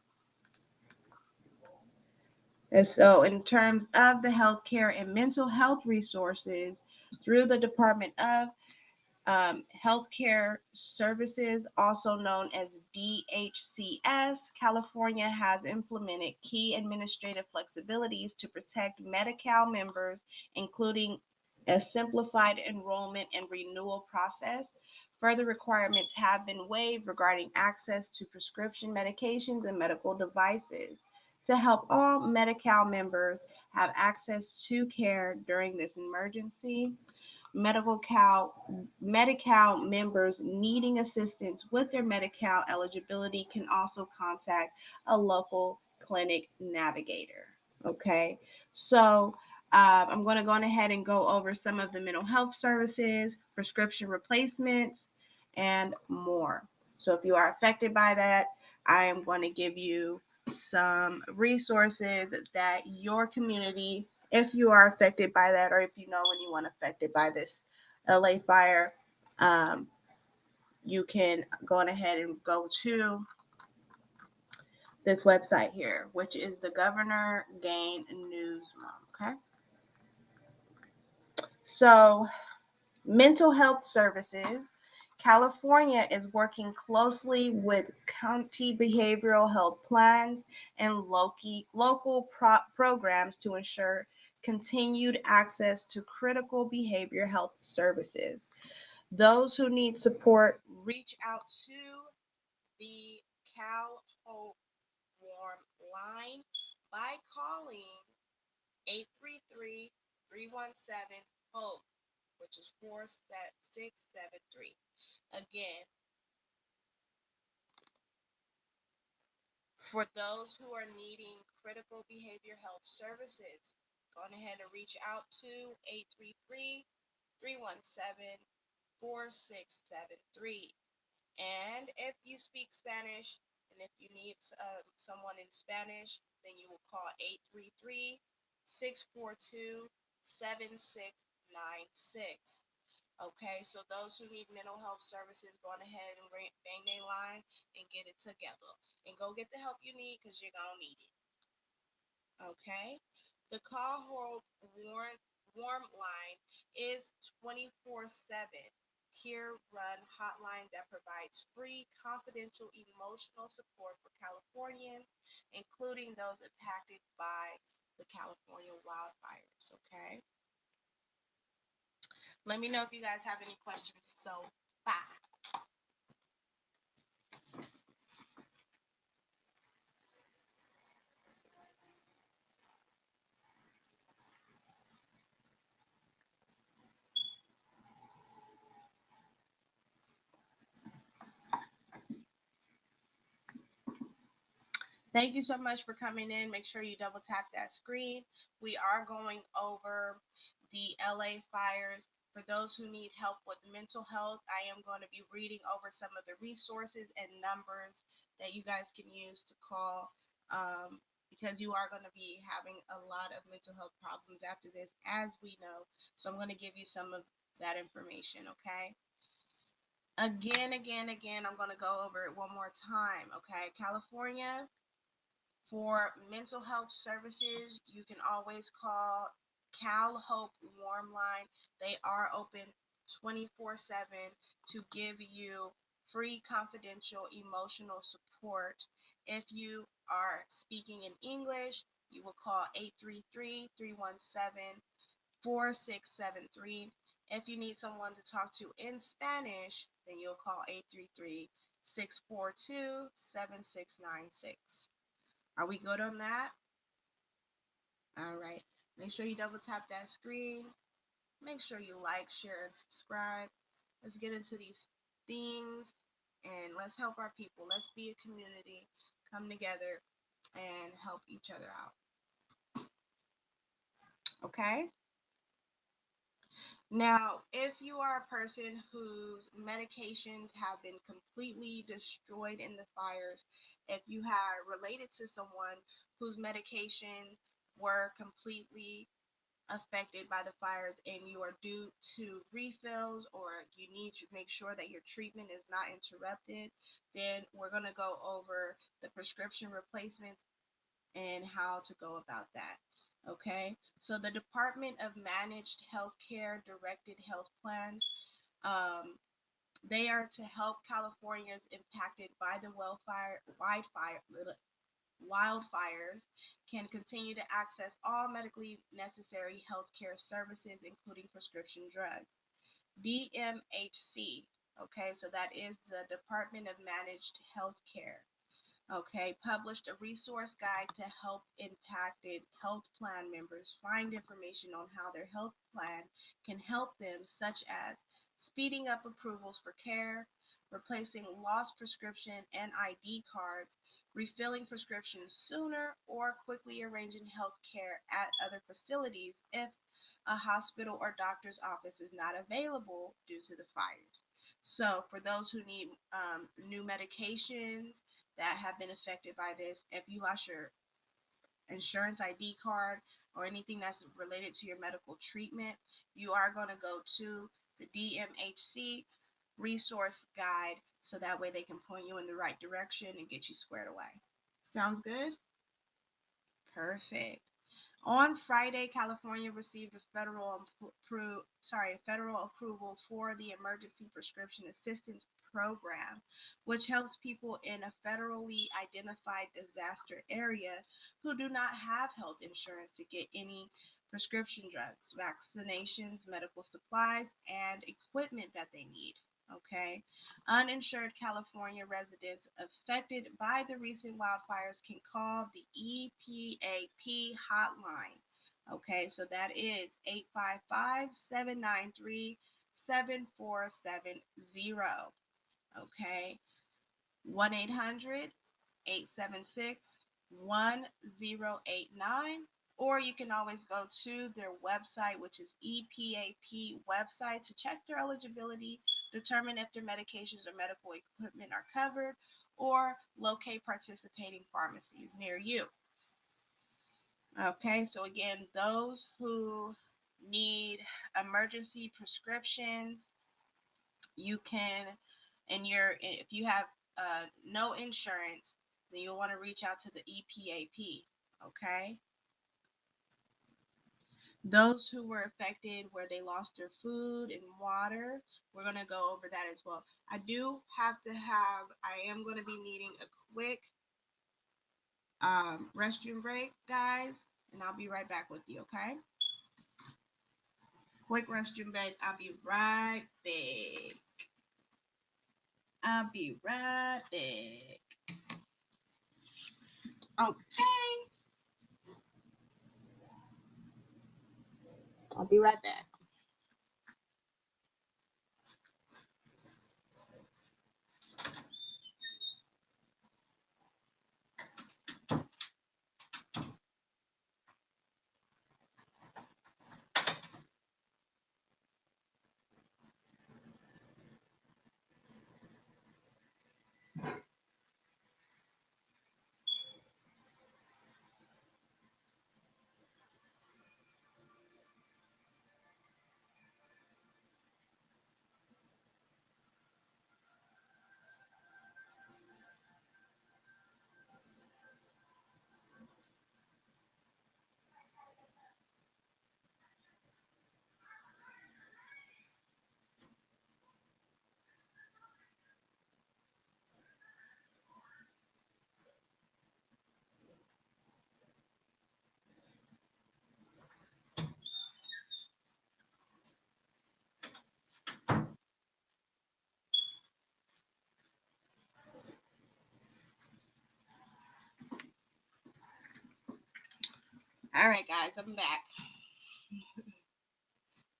And so, in terms of the healthcare and mental health resources through the Department of Healthcare Services, also known as DHCS, California has implemented key administrative flexibilities to protect Medi Cal members, including a simplified enrollment and renewal process. Further requirements have been waived regarding access to prescription medications and medical devices to help all Medi-Cal members have access to care during this emergency. Medi-Cal members needing assistance with their Medi-Cal eligibility can also contact a local clinic navigator. Okay, so I'm going to go on ahead and go over some of the mental health services, prescription replacements, and more. So if you are affected by that, I am going to give you some resources that your community, if you are affected by that, or if you know anyone affected by this LA fire, um, you can go on ahead and go to this website here, which is the Governor Gain Newsroom. Okay. So, mental health services. California is working closely with county behavioral health plans and local programs to ensure continued access to critical behavior health services. Those who need support reach out to the Cal Hope Warm line by calling 833-317-HOPE, which is 4673. Again, for those who are needing critical behavior health services, go ahead and reach out to 833-317-4673. And if you speak Spanish and if you need someone in Spanish, then you will call 833-642-7696. Okay, so those who need mental health services, go on ahead and bang their line and get it together. And go get the help you need because you're going to need it. Okay, the Call Hope Warm line is 24/7 peer run hotline that provides free, confidential, emotional support for Californians, including those impacted by the California wildfires. Okay. Let me know if you guys have any questions so far. Thank you so much for coming in. Make sure you double tap that screen. We are going over the LA fires. For those who need help with mental health, I am going to be reading over some of the resources and numbers that you guys can use to call, because you are going to be having a lot of mental health problems after this, as we know. So I'm going to give you some of that information, okay? Again, I'm going to go over it one more time, okay? California, for mental health services, you can always call Cal Hope Warm Line. They are open 24/7 to give you free, confidential, emotional support. If you are speaking in English, you will call 833-317-4673. If you need someone to talk to in Spanish, then you'll call 833-642-7696. Are we good on that? All right. Make sure you double tap that screen. Make sure you like, share, and subscribe. Let's get into these things and let's help our people. Let's be a community, come together, and help each other out. Okay? Now, if you are a person whose medications have been completely destroyed in the fires, if you are related to someone whose medications were completely affected by the fires and you are due to refills or you need to make sure that your treatment is not interrupted, then we're going to go over the prescription replacements and how to go about that. Okay, so the Department of Managed Healthcare Directed Health Plans, they are to help Californians impacted by the wildfire wildfires can continue to access all medically necessary healthcare services, including prescription drugs. DMHC, okay, so that is the Department of Managed Healthcare, okay, published a resource guide to help impacted health plan members find information on how their health plan can help them, such as speeding up approvals for care, replacing lost prescription and ID cards, refilling prescriptions sooner, or quickly arranging health care at other facilities if a hospital or doctor's office is not available due to the fires. So, for those who need new medications that have been affected by this, if you lost your insurance ID card or anything that's related to your medical treatment, you are going to go to the DMHC resource guide so that way they can point you in the right direction and get you squared away. Sounds good? Perfect. On Friday, California received a federal approval for the Emergency Prescription Assistance Program, which helps people in a federally identified disaster area who do not have health insurance to get any prescription drugs, vaccinations, medical supplies, and equipment that they need. Okay. Uninsured California residents affected by the recent wildfires can call the EPAP hotline. Okay, so that is 855-793-7470. Okay, 1-800-876-1089. Or you can always go to their website, which is EPAP website, to check their eligibility, determine if their medications or medical equipment are covered, or locate participating pharmacies near you. Okay, so again, those who need emergency prescriptions, you can, and if you have no insurance, then you'll want to reach out to the EPAP. Okay, those who were affected where they lost their food and water, we're going to go over that as well. I am going to be needing a quick restroom break, guys, and I'll be right back with you, okay? Quick restroom break. I'll be right back. I'll be right back. Okay. I'll be right back. All right, guys, I'm back.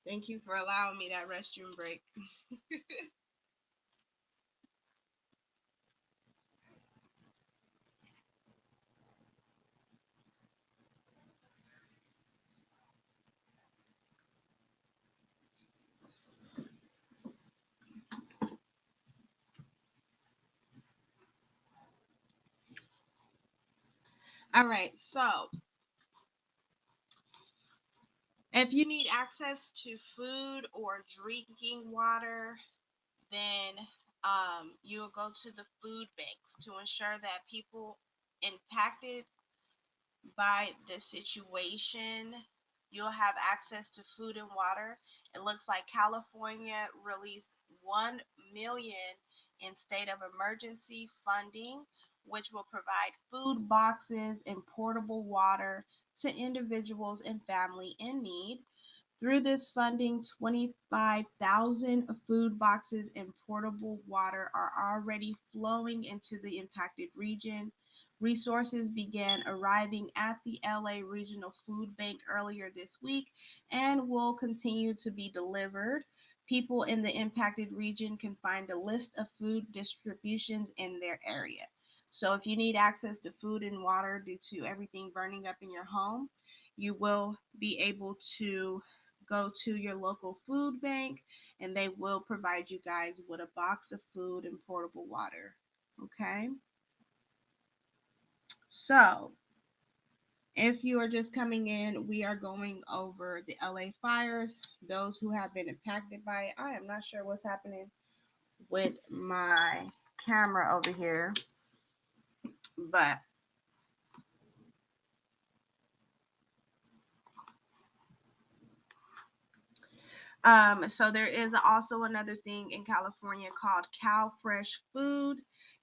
Thank you for allowing me that restroom break. All right, so if you need access to food or drinking water, then you'll go to the food banks to ensure that people impacted by the situation, you'll have access to food and water. It looks like California released 1 million in state of emergency funding, which will provide food boxes and portable water to individuals and family in need. Through this funding, 25,000 food boxes and portable water are already flowing into the impacted region. Resources began arriving at the LA Regional Food Bank earlier this week and will continue to be delivered. People in the impacted region can find a list of food distributions in their area. So, if you need access to food and water due to everything burning up in your home, you will be able to go to your local food bank and they will provide you guys with a box of food and portable water. Okay? So, if you are just coming in, we are going over the LA fires, those who have been impacted by it. I am not sure what's happening with my camera over here, but so there is also another thing in California called CalFresh Food.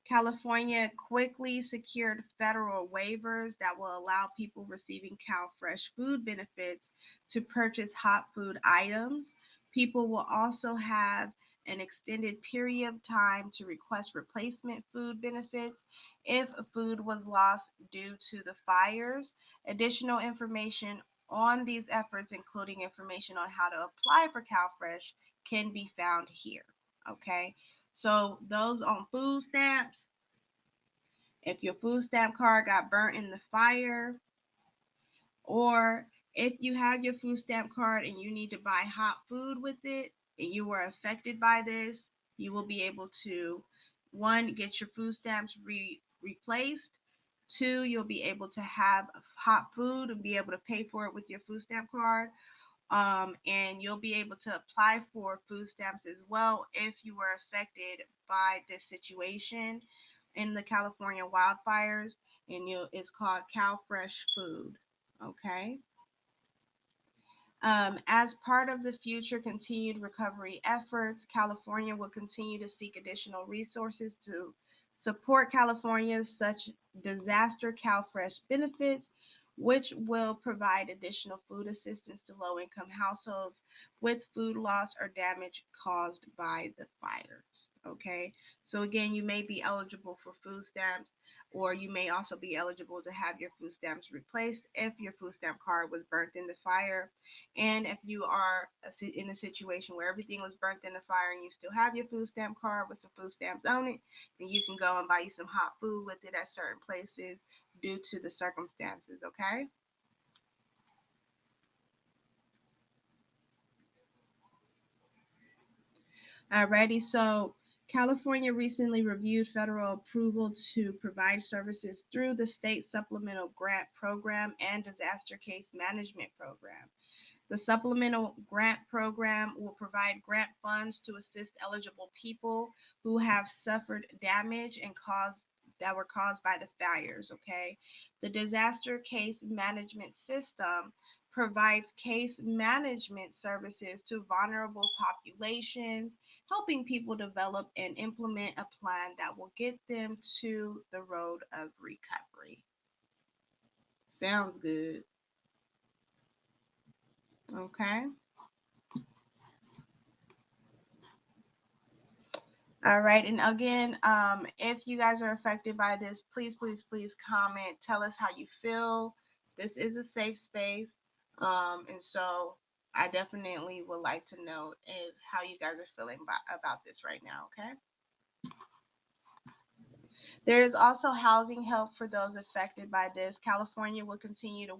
California quickly secured federal waivers that will allow people receiving CalFresh food benefits to purchase hot food items. People will also have an extended period of time to request replacement food benefits if food was lost due to the fires. Additional information on these efforts, including information on how to apply for CalFresh, can be found here. Okay, so those on food stamps, if your food stamp card got burnt in the fire, or if you have your food stamp card and you need to buy hot food with it and you were affected by this, you will be able to, one, get your food stamps replaced. Two, you'll be able to have hot food and be able to pay for it with your food stamp card. And you'll be able to apply for food stamps as well if you were affected by this situation in the California wildfires. And it's called CalFresh Food. Okay. As part of the future continued recovery efforts, California will continue to seek additional resources to support California's such disaster CalFresh benefits, which will provide additional food assistance to low income households with food loss or damage caused by the fires. Okay, so again, you may be eligible for food stamps, or you may also be eligible to have your food stamps replaced if your food stamp card was burnt in the fire. And if you are in a situation where everything was burnt in the fire and you still have your food stamp card with some food stamps on it, then you can go and buy you some hot food with it at certain places due to the circumstances, okay? Alrighty, so California recently reviewed federal approval to provide services through the state supplemental grant program and disaster case management program. The supplemental grant program will provide grant funds to assist eligible people who have suffered damage and caused that were caused by the fires, okay? The disaster case management system provides case management services to vulnerable populations, helping people develop and implement a plan that will get them to the road of recovery. Sounds good. Okay. All right. And again, if you guys are affected by this, please, please, please comment. Tell us how you feel. This is a safe space. And so I definitely would like to know how you guys are feeling about this right now. Okay. There is also housing help for those affected by this. California will continue to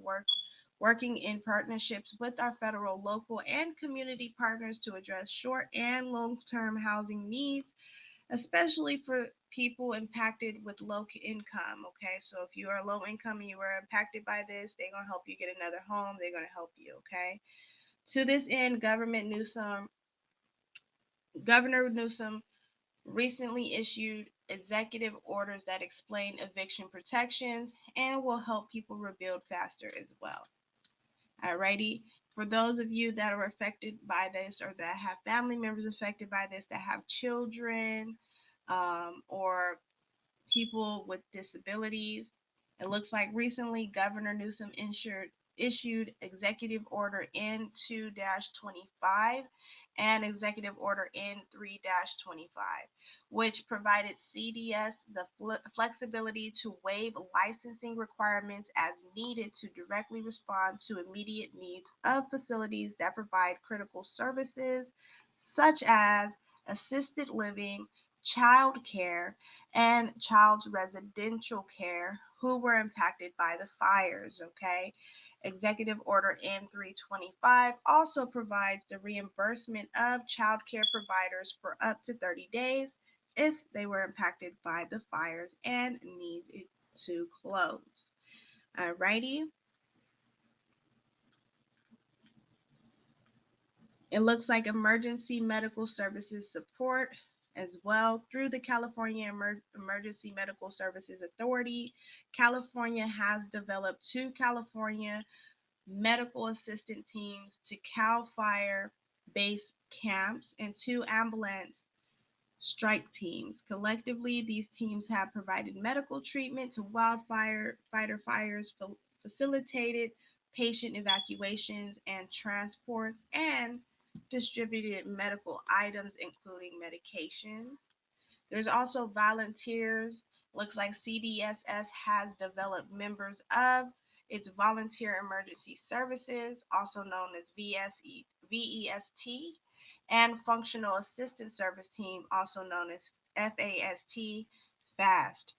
working in partnerships with our federal, local, and community partners to address short and long-term housing needs, especially for people impacted with low income. Okay, so if you are low income and you are impacted by this, they're gonna help you get another home. They're gonna help you. Okay. To this end, Governor Newsom recently issued executive orders that explain eviction protections and will help people rebuild faster as well. Alrighty. For those of you that are affected by this or that have family members affected by this, that have children, or people with disabilities. It looks like recently Governor Newsom issued Executive Order N2 25 and Executive Order N3 25, which provided CDS the flexibility to waive licensing requirements as needed to directly respond to immediate needs of facilities that provide critical services such as assisted living, child care, and child's residential care who were impacted by the fires. Okay. Executive Order N325 also provides the reimbursement of child care providers for up to 30 days if they were impacted by the fires and needed to close. Alrighty. It looks like emergency medical services support as well through the California Emergency Medical Services Authority. California has developed two California medical assistant teams to CAL FIRE base camps and two ambulance strike teams. Collectively, these teams have provided medical treatment to wildfire fighter fires, facilitated patient evacuations and transports, and distributed medical items, including medications. There's also volunteers. Looks like CDSS has developed members of its Volunteer Emergency Services, also known as VEST, and Functional Assistance Service Team, also known as FAST,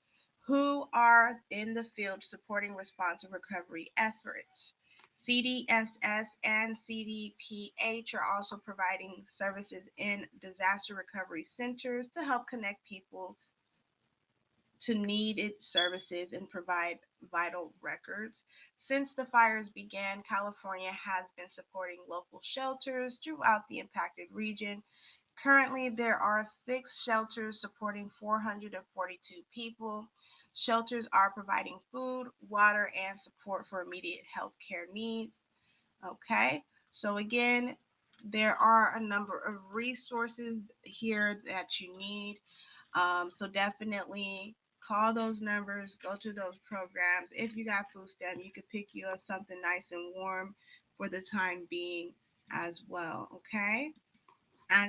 who are in the field supporting response and recovery efforts. CDSS and CDPH are also providing services in disaster recovery centers to help connect people to needed services and provide vital records. Since the fires began, California has been supporting local shelters throughout the impacted region. Currently, there are 6 shelters supporting 442 people. Shelters are providing food, water, and support for immediate health care needs. Okay, so again, there are a number of resources here that you need. So definitely call those numbers, go to those programs. If you got food stamp, you could pick you up something nice and warm for the time being as well. Okay. Okay.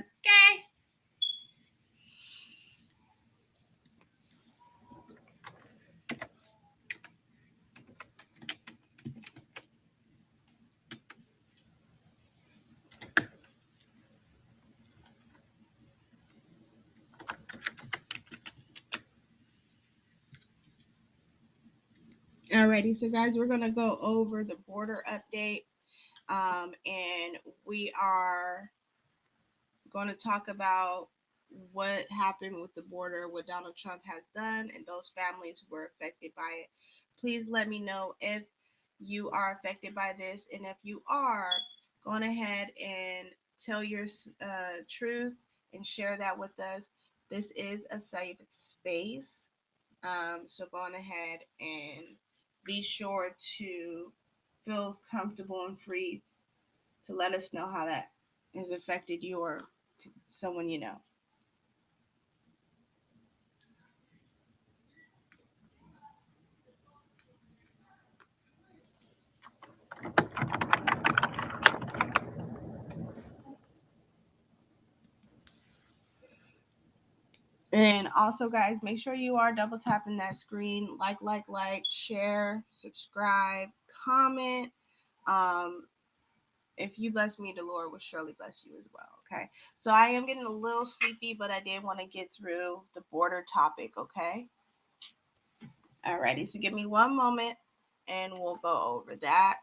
Alrighty, so guys, we're gonna go over the border update, and we are going to talk about what happened with the border, what Donald Trump has done, and those families who were affected by it. Please let me know if you are affected by this, and if you are, go on ahead and tell your truth and share that with us. This is a safe space, so go on ahead and be sure to feel comfortable and free to let us know how that has affected you or someone you know. And also, guys, make sure you are double tapping that screen, like, share, subscribe, comment. Um, if you bless me, the Lord will surely bless you as well. Okay. So I am getting a little sleepy, but I did want to get through the border topic. Okay. Alrighty. So give me one moment and we'll go over that.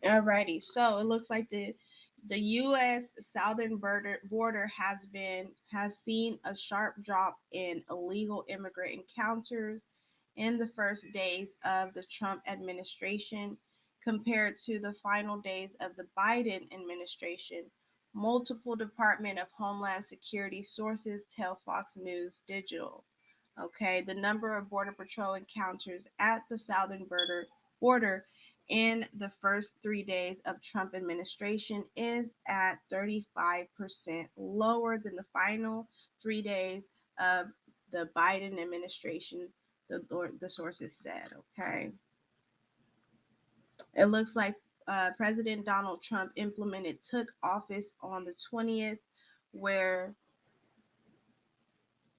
Alrighty. So it looks like the The U.S. southern border has seen a sharp drop in illegal immigrant encounters in the first days of the Trump administration compared to the final days of the Biden administration. Multiple Department of Homeland Security sources tell Fox News Digital. Okay, the number of Border Patrol encounters at the southern border in the first 3 days of Trump administration is at 35% lower than the final 3 days of the Biden administration, the sources said. Okay, it looks like President Donald Trump took office on the 20th, where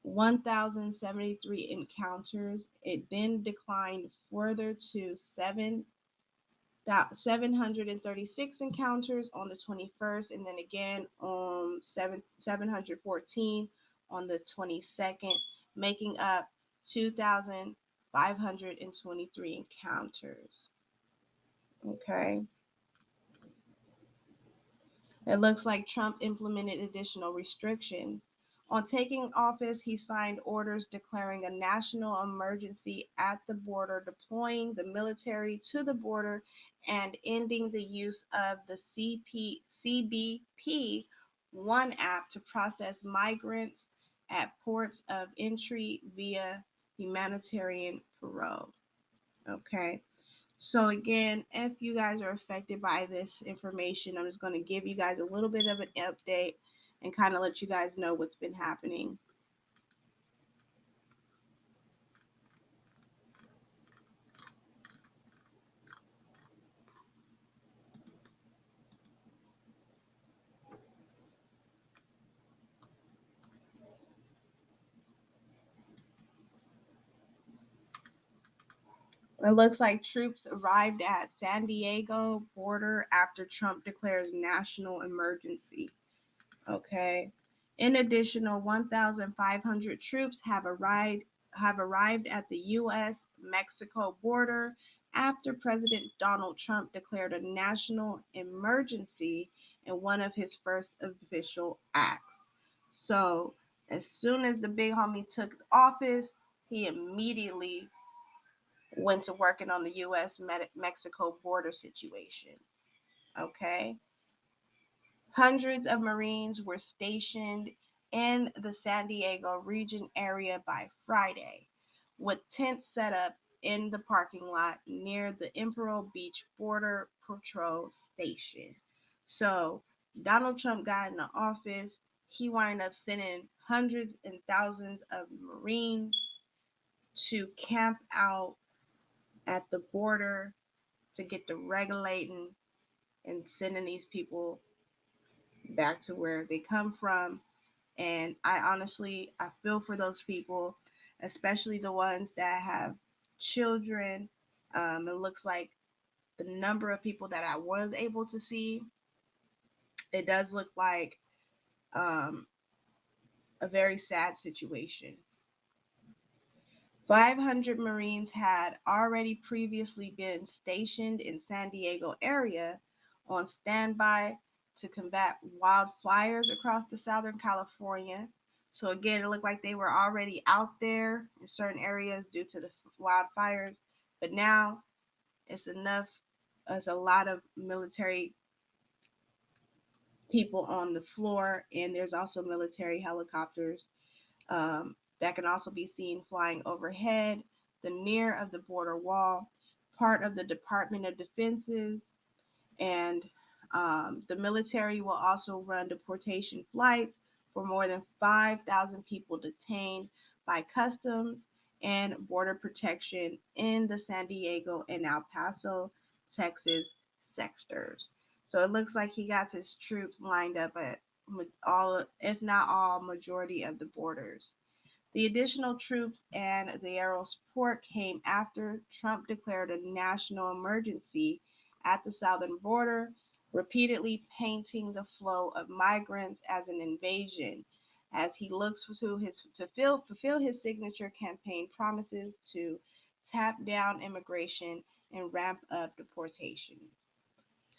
1,073 encounters. It then declined further to 736 encounters on the 21st, and then again on 714 on the 22nd, making up 2,523 encounters. Okay. It looks like Trump implemented additional restrictions. On taking office, he signed orders declaring a national emergency at the border, deploying the military to the border, and ending the use of the CBP One app to process migrants at ports of entry via humanitarian parole. Okay. So again, if you guys are affected by this information, I'm just going to give you guys a little bit of an update and kind of let you guys know what's been happening. It looks like troops arrived at San Diego border after Trump declares national emergency. Okay. In addition, 1,500 troops have arrived at the U.S. Mexico border after President Donald Trump declared a national emergency in one of his first official acts. So, as soon as the big homie took office, he immediately went to working on the U.S. Mexico border situation. Okay. Hundreds of Marines were stationed in the San Diego region area by Friday, with tents set up in the parking lot near the Imperial Beach Border Patrol Station. So, Donald Trump got in the office. He wound up sending hundreds and thousands of Marines to camp out at the border to get the regulating and sending these people back to where they come from. And I feel for those people, especially the ones that have children. It looks like the number of people that I was able to see, it does look like um, a very sad situation. 500 Marines had already previously been stationed in San Diego area on standby to combat wildfires across the Southern California. So again, it looked like they were already out there in certain areas due to the wildfires, but now it's enough. It's a lot of military people on the floor, and there's also military helicopters that can also be seen flying overhead, the near of the border wall, part of the Department of Defense's, and the military will also run deportation flights for more than 5,000 people detained by customs and border protection in the San Diego and El Paso, Texas sectors. So it looks like he got his troops lined up at all, if not all, majority of the borders. The additional troops and the aerial support came after Trump declared a national emergency at the southern border, repeatedly painting the flow of migrants as an invasion as he looks to fulfill his signature campaign promises to tap down immigration and ramp up deportations.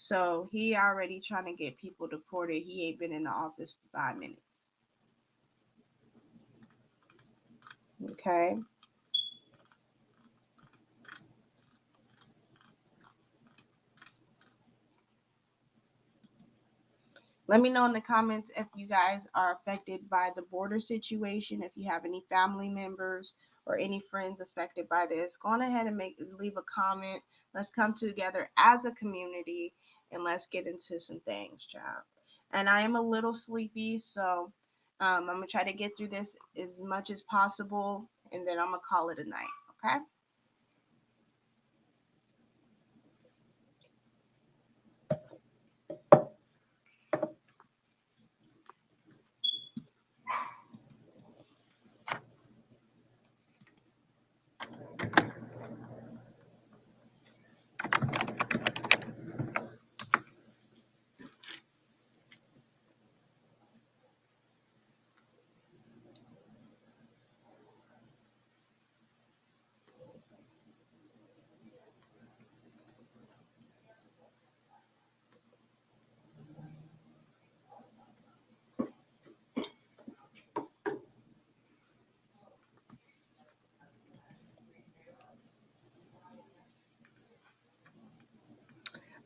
So he already trying to get people deported. He ain't been in the office for 5 minutes. Okay. Let me know in the comments if you guys are affected by the border situation, if you have any family members or any friends affected by this. Go on ahead and leave a comment. Let's come together as a community and let's get into some things, child. And I am a little sleepy, so I'm gonna try to get through this as much as possible, and then I'm gonna call it a night. Okay.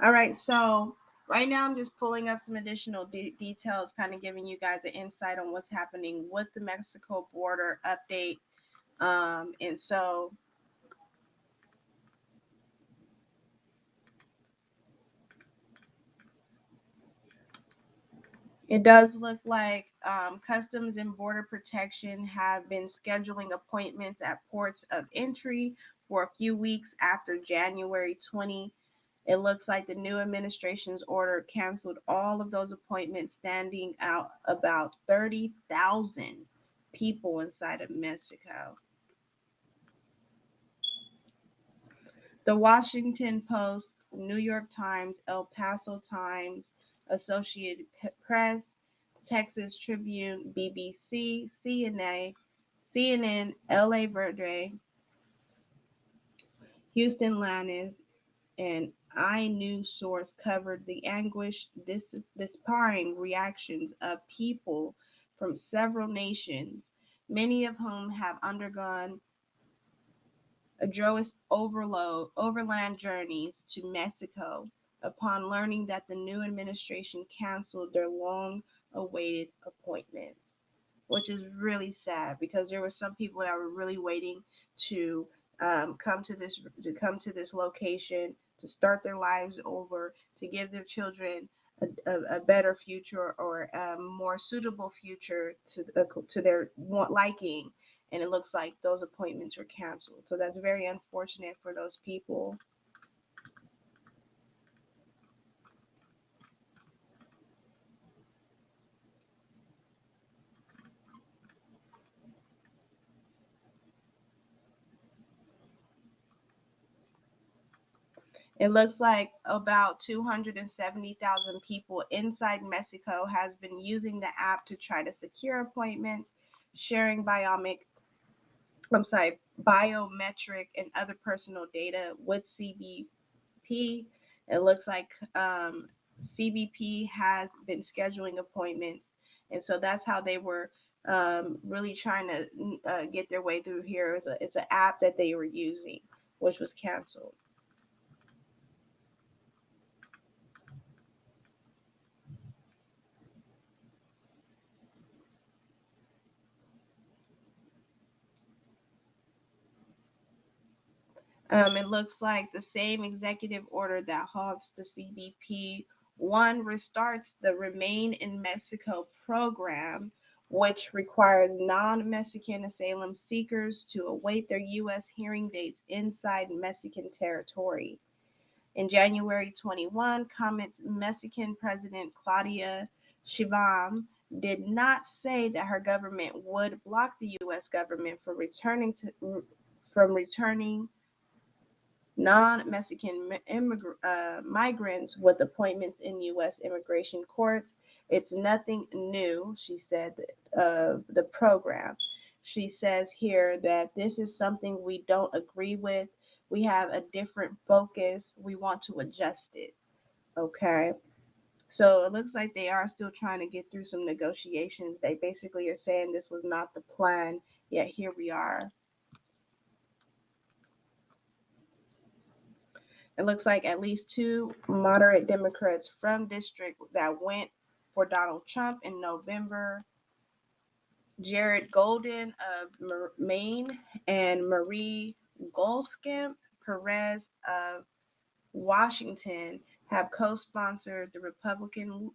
All right, so right now I'm just pulling up some additional details, kind of giving you guys an insight on what's happening with the Mexico border update. And so it does look like Customs and Border Protection have been scheduling appointments at ports of entry for a few weeks after January 20. It looks like the new administration's order canceled all of those appointments, standing out about 30,000 people inside of Mexico. The Washington Post, New York Times, El Paso Times, Associated Press, Texas Tribune, BBC, CNN, LA Verde, Houston Lanes, and iNews Source covered the anguished, despairing reactions of people from several nations, many of whom have undergone arduous overland journeys to Mexico upon learning that the new administration canceled their long awaited appointments, which is really sad because there were some people that were really waiting to come to this location to start their lives over, to give their children a better future or a more suitable future to their liking, and it looks like those appointments were canceled. So that's very unfortunate for those people. It looks like about 270,000 people inside Mexico has been using the app to try to secure appointments, sharing I'm sorry, biometric and other personal data with CBP. It looks like CBP has been scheduling appointments, and so that's how they were really trying to get their way through here. It's an app that they were using, which was canceled. It looks like the same executive order that halts the CBP one restarts the Remain in Mexico program, which requires non Mexican asylum seekers to await their U.S. hearing dates inside Mexican territory. In January 21, comments Mexican President Claudia Sheinbaum did not say that her government would block the U.S. government from returning non-Mexican migrants with appointments in U.S. immigration courts. It's nothing new, she said, of the program. She says here that this is something we don't agree with. We have a different focus. We want to adjust it. Okay. So it looks like they are still trying to get through some negotiations. They basically are saying this was not the plan, yet here we are. It looks like at least two moderate Democrats from district that went for Donald Trump in November, Jared Golden of Maine and Marie Goldskamp Perez of Washington, have co-sponsored the Republican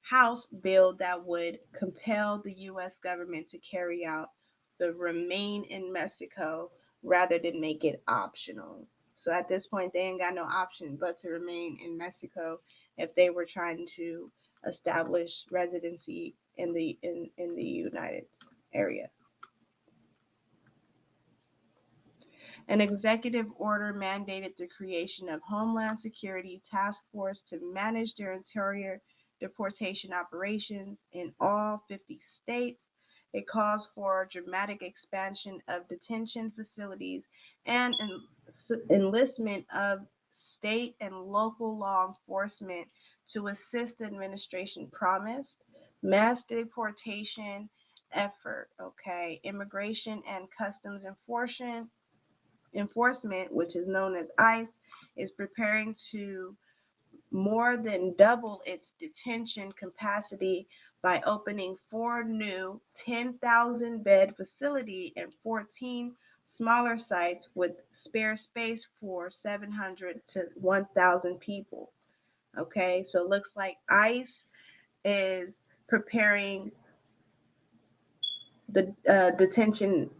House bill that would compel the U.S. government to carry out the Remain in Mexico rather than make it optional. So at this point, they ain't got no option but to remain in Mexico if they were trying to establish residency in the United area. An executive order mandated the creation of Homeland Security Task Force to manage their interior deportation operations in all 50 states. It calls for dramatic expansion of detention facilities and enlistment of state and local law enforcement to assist the administration promised mass deportation effort. Okay, immigration and customs enforcement, which is known as ICE, is preparing to more than double its detention capacity by opening four new 10,000 bed facility and 14 smaller sites with spare space for 700 to 1,000 people. Okay, so it looks like ICE is preparing the detention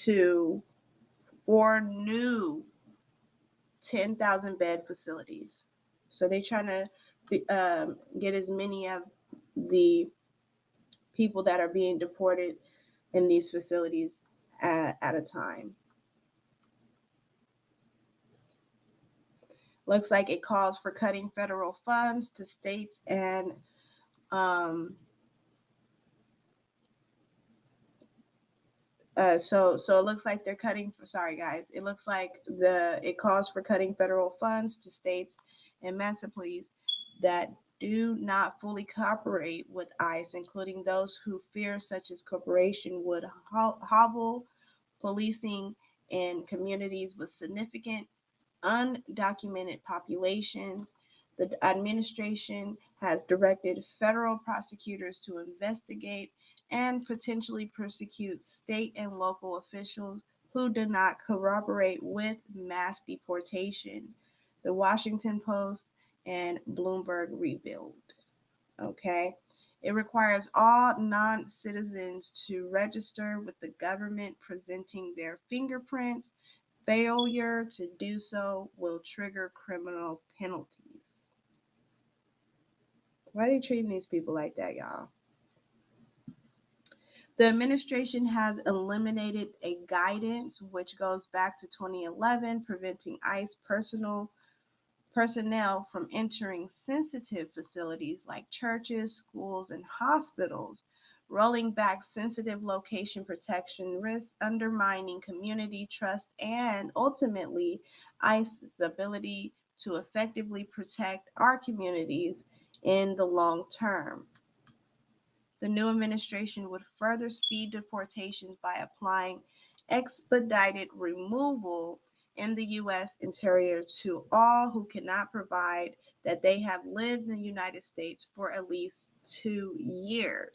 to four new 10,000 bed facilities. So they're trying to get as many of the people that are being deported in these facilities at a time. Looks like it calls for cutting federal funds to states and um, so it looks like they're cutting. Sorry, guys. It looks like it calls for cutting federal funds to states and municipalities that do not fully cooperate with ICE, including those who fear such as corporation would hobble policing in communities with significant undocumented populations. The administration has directed federal prosecutors to investigate and potentially prosecute state and local officials who do not cooperate with mass deportation. The Washington Post and Bloomberg revealed. Okay. It requires all non citizens to register with the government presenting their fingerprints. Failure to do so will trigger criminal penalties. Why are they treating these people like that, y'all? The administration has eliminated a guidance which goes back to 2011 preventing ICE personnel from entering sensitive facilities like churches, schools, and hospitals. Rolling back sensitive location protection risks undermining community trust and ultimately ICE's ability to effectively protect our communities in the long term. The new administration would further speed deportations by applying expedited removal in the U.S. interior to all who cannot provide that they have lived in the United States for at least 2 years.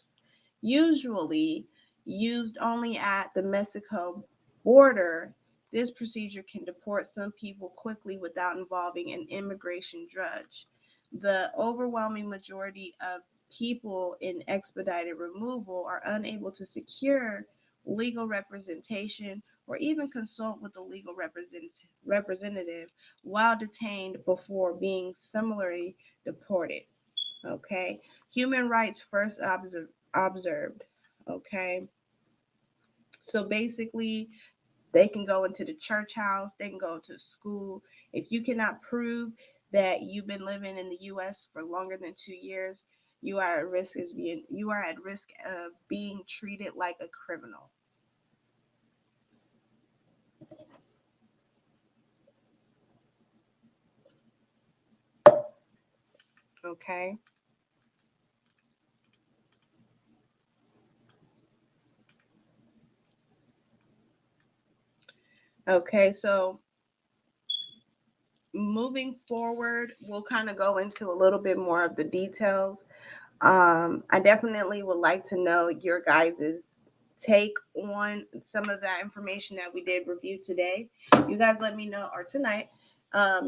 Usually used only at the Mexico border, this procedure can deport some people quickly without involving an immigration judge. The overwhelming majority of people in expedited removal are unable to secure legal representation or even consult with a legal representative while detained before being similarly deported. Okay. Human rights first observed. Okay. So basically, they can go into the church house, they can go to school. If you cannot prove that you've been living in the US for longer than 2 years, you are at risk of being treated like a criminal. Okay. Okay, so moving forward, we'll kind of go into a little bit more of the details. I definitely would like to know your guys' take on some of that information that we did review today. You guys let me know, or tonight,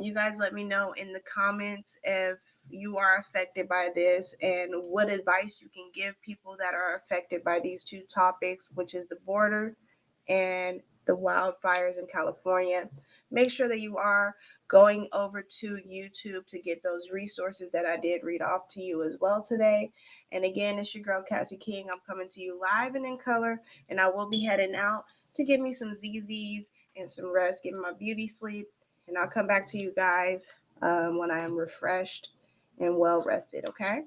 you guys let me know in the comments if you are affected by this and what advice you can give people that are affected by these two topics, which is the border and the wildfires in California. Make sure that you are going over to YouTube to get those resources that I did read off to you as well today. And again, it's your girl Cassie King. I'm coming to you live and in color, and I will be heading out to get me some ZZs and some rest, getting my beauty sleep, and I'll come back to you guys when I am refreshed and well rested. Okay.